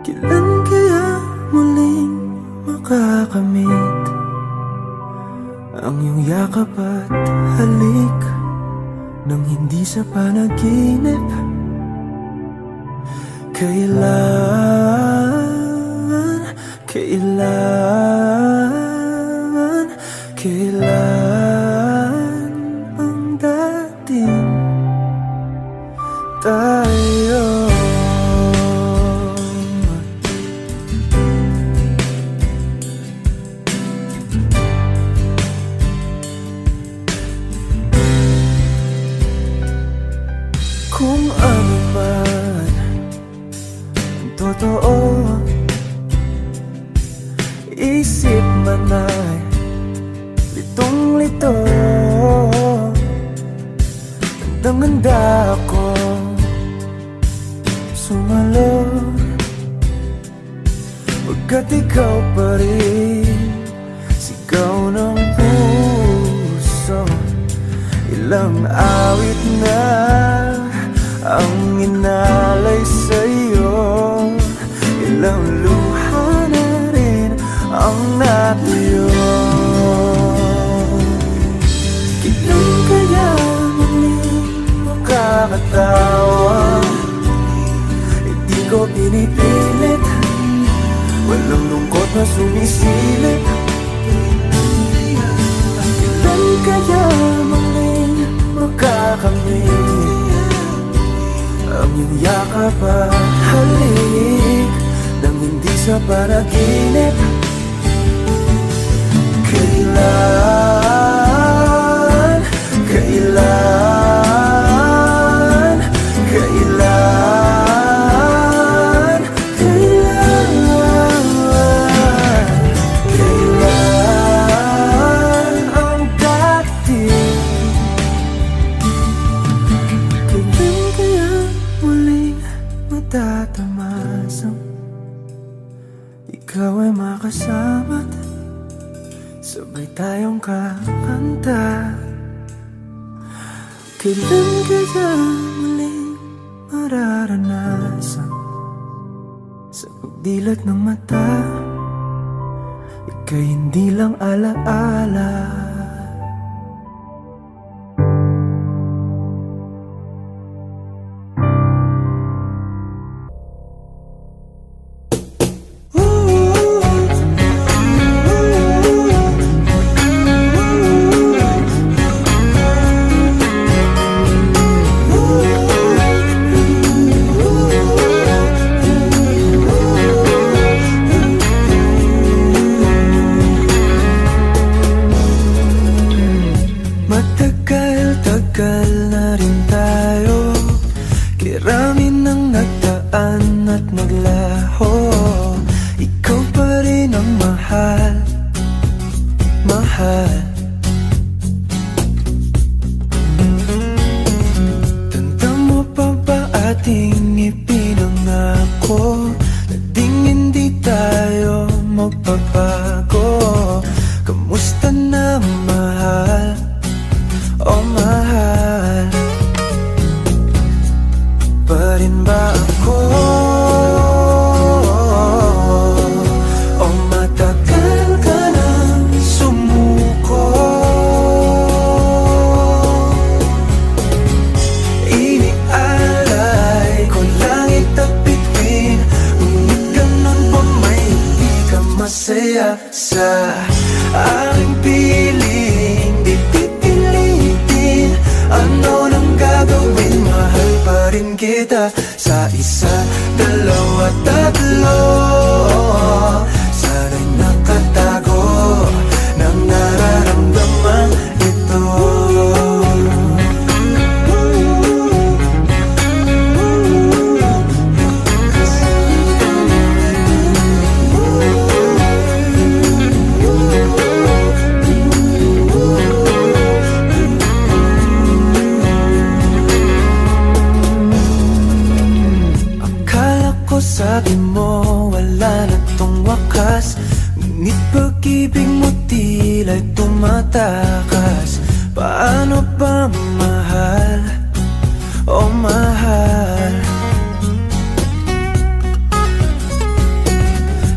Kailan kaya muling makakamit ang iyong yakap at halik nang hindi sa panaginip? Kailan ang dating tayo? Kung ano man ang totoo, isip man ay litong-lito, handang-handa akong sumalo, pagkat ikaw pa rin sigaw ng puso. Ilang awit na ang inalay sa'yo, ilang luha na rin ang natuyo. Kailan kaya muling makakatawa? Hindi ko pinipilit, walang lungkot na sumisilip. Kailan kaya muling makakamit ang iyong yakap at halik nang hindi sa panaginip? Kailan ang dating? Kailan kaya muling matatamasang ikaw ay makasama't sabay tayong kakanta? Kailan kaya muling mararanasan sa pagdilat ng mata ika'y hindi lang alaala? Matagal na rin tayo, kirami nang nagdaan at naglaho. Ikaw pa rin ang mahal, mahal. Tanda mo pa ba ating ipinangako na ding hindi tayo magbabago? Kamusta na mahal? Oh mahal, pa rin ba ako? O matagal ka nang sumuko? Inialay ko langit at bituin, ngunit ganun pa may hindi ka masaya sa aking piling. Di pipilitin ano nang gagawin, mahal pa rin kita sa isa, dalawa, tatlo. Sana'y nakatago ng nararamdaman ito. sabi mo wala na tong wakas, ngunit pag-ibig mo tila'y tumatakas. Paano ba mahal, oh mahal?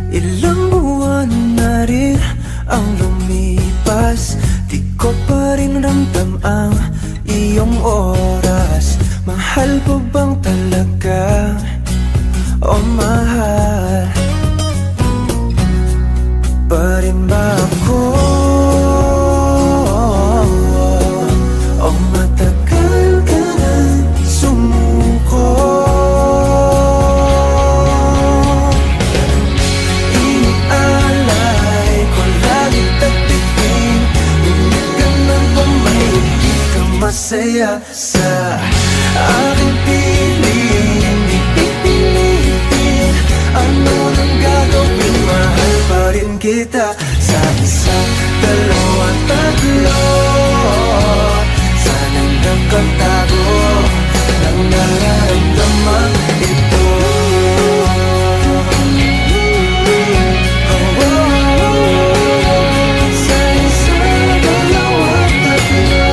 Ilang buwan na rin ang lumipas, di ko pa rin ramdam ang iyong oras. Mahal ko bang talaga, oh mahal? Pa rin ba ako, oh matagal ka na sumuko? Inialay ko lagi tagtitin, ngunit ganun ba may hindi ka masaya sa aking piling? Di pipilitin, ano nang gagawin? Mahal pa rin kita sa isa, dalawa, tatlo. Sana'y nakatago ng nararamdaman ito. Sa isa, dalawa, tatlo.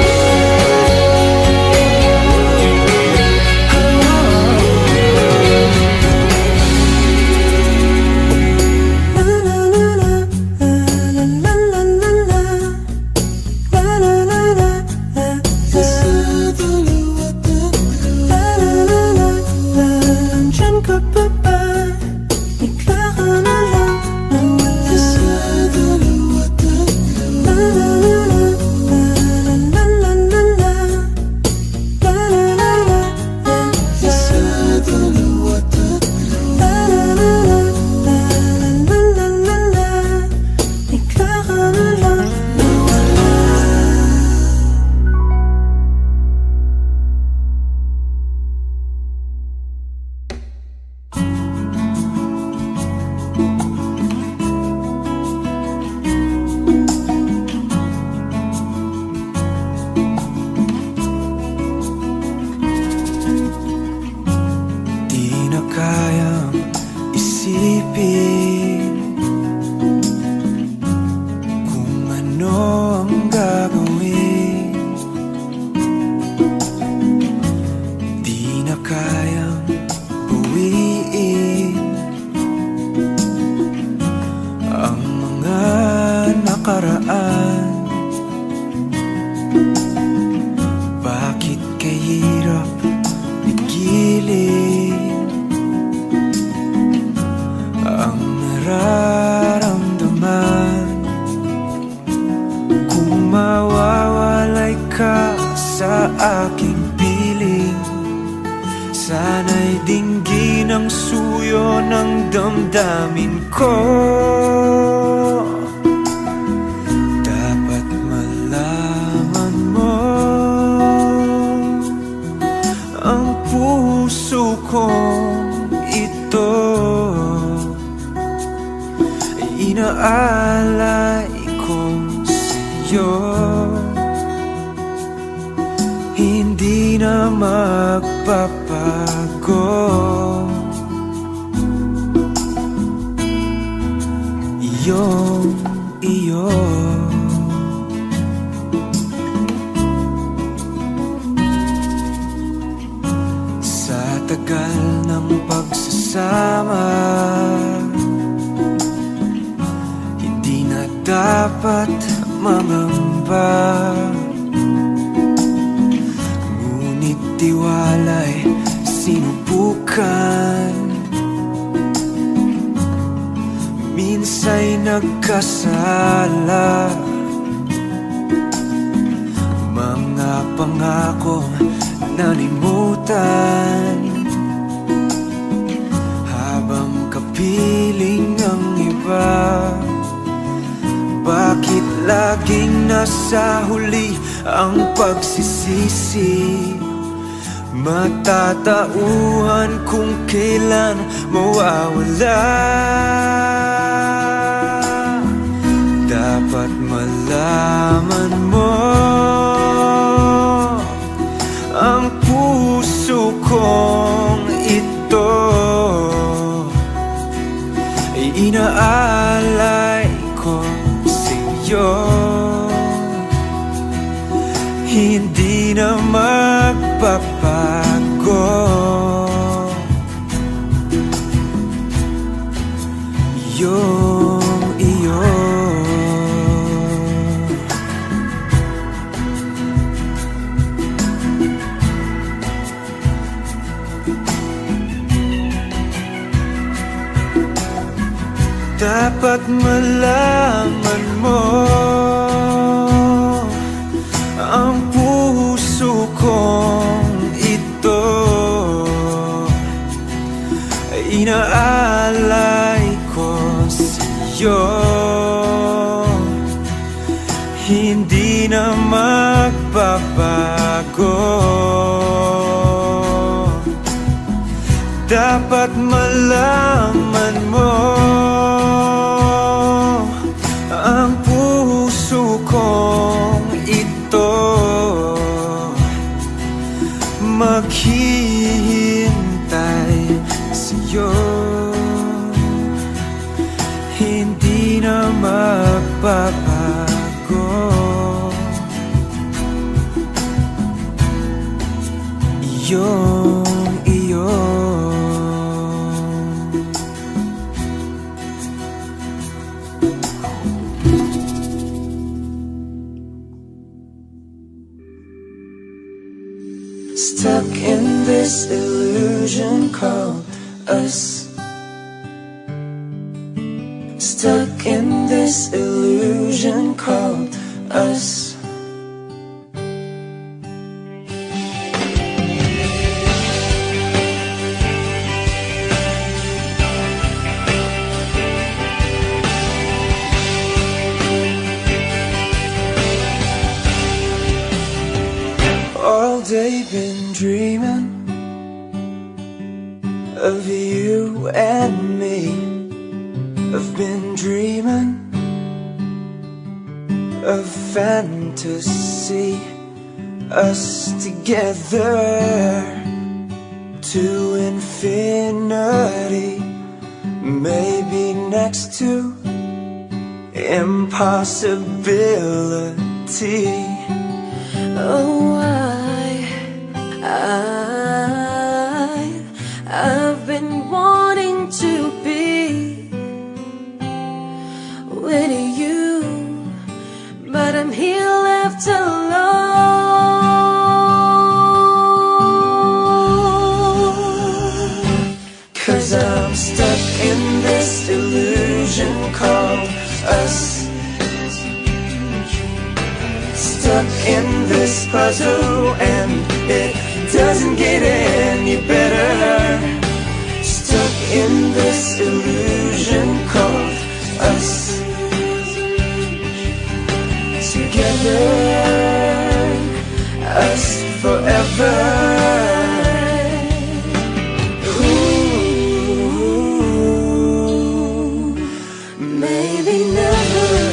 Kayang isipin kung ano ang gagawin. Di na kayang buwiin ang mga nakaraan. Bakit kahirap pigilin ang nararamdaman? Kung mawawalay ka sa aking piling, sana'y dinggin ang suyo ng damdamin ko. Dapat malaman mo ang puso kong ito inaalay ko sa'yo. Hindi na magpapago. Iyo sa tagal ng pagsasama, dapat mangamba. Ngunit tiwala'y sinubukan, minsa'y nagkasala. Mga pangako nalimutan, habang kapiling ang iba. Bakit laging nasa huli ang pagsisisi? Matatauhan kung kailan mawawala. Dapat malaman mo ang puso kong ito inaalay ko sa'yo, hindi na magbabago. Yung iyo. Dapat malaman mo, ang puso kong ito ay inaalay ko sa'yo, hindi na magbabago. Dapat malaman mo, ang puso kong ito maghihintay sa'yo, hindi na magbabago. Iyong iyo. Stuck in this illusion called us. Stuck in this illusion called us. All day been dreaming of you and me. I've been dreaming of fantasy, us together to infinity, maybe next to impossibility. Oh, I've been wanting to be with you, but I'm here left alone. 'Cause I'm stuck in this illusion called us. Stuck in this puzzle and it doesn't get any better. Stuck in this illusion called us. Together, us forever. Ooh, maybe never.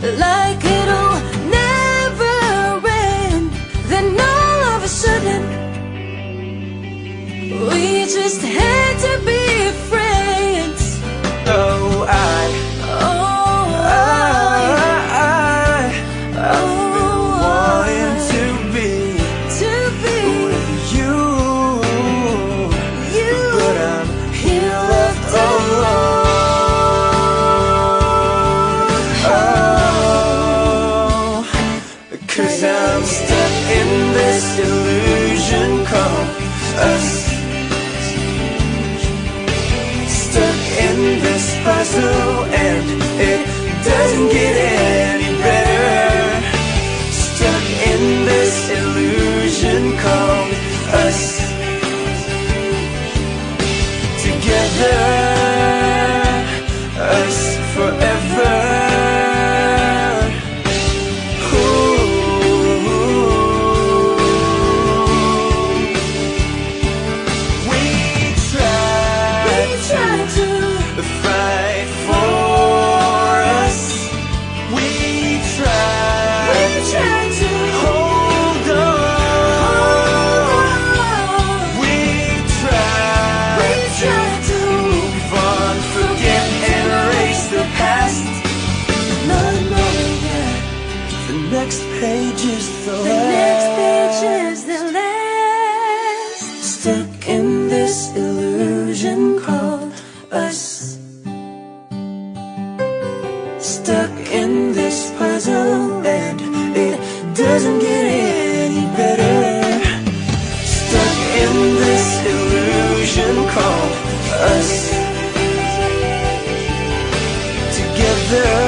Like it'll never end. Then all of a sudden, we just had to be friends. Oh, I've been wanting to be with you, but I'm here left alone. Cause I'm stuck in this illusion called us. Stuck in this puzzle and it doesn't get any better. Stuck in this illusion called us. Together, us forever. page is the The next page last. is the last. Stuck in this illusion called us. Stuck in this puzzle and it doesn't get any better. Stuck in this illusion called us. Together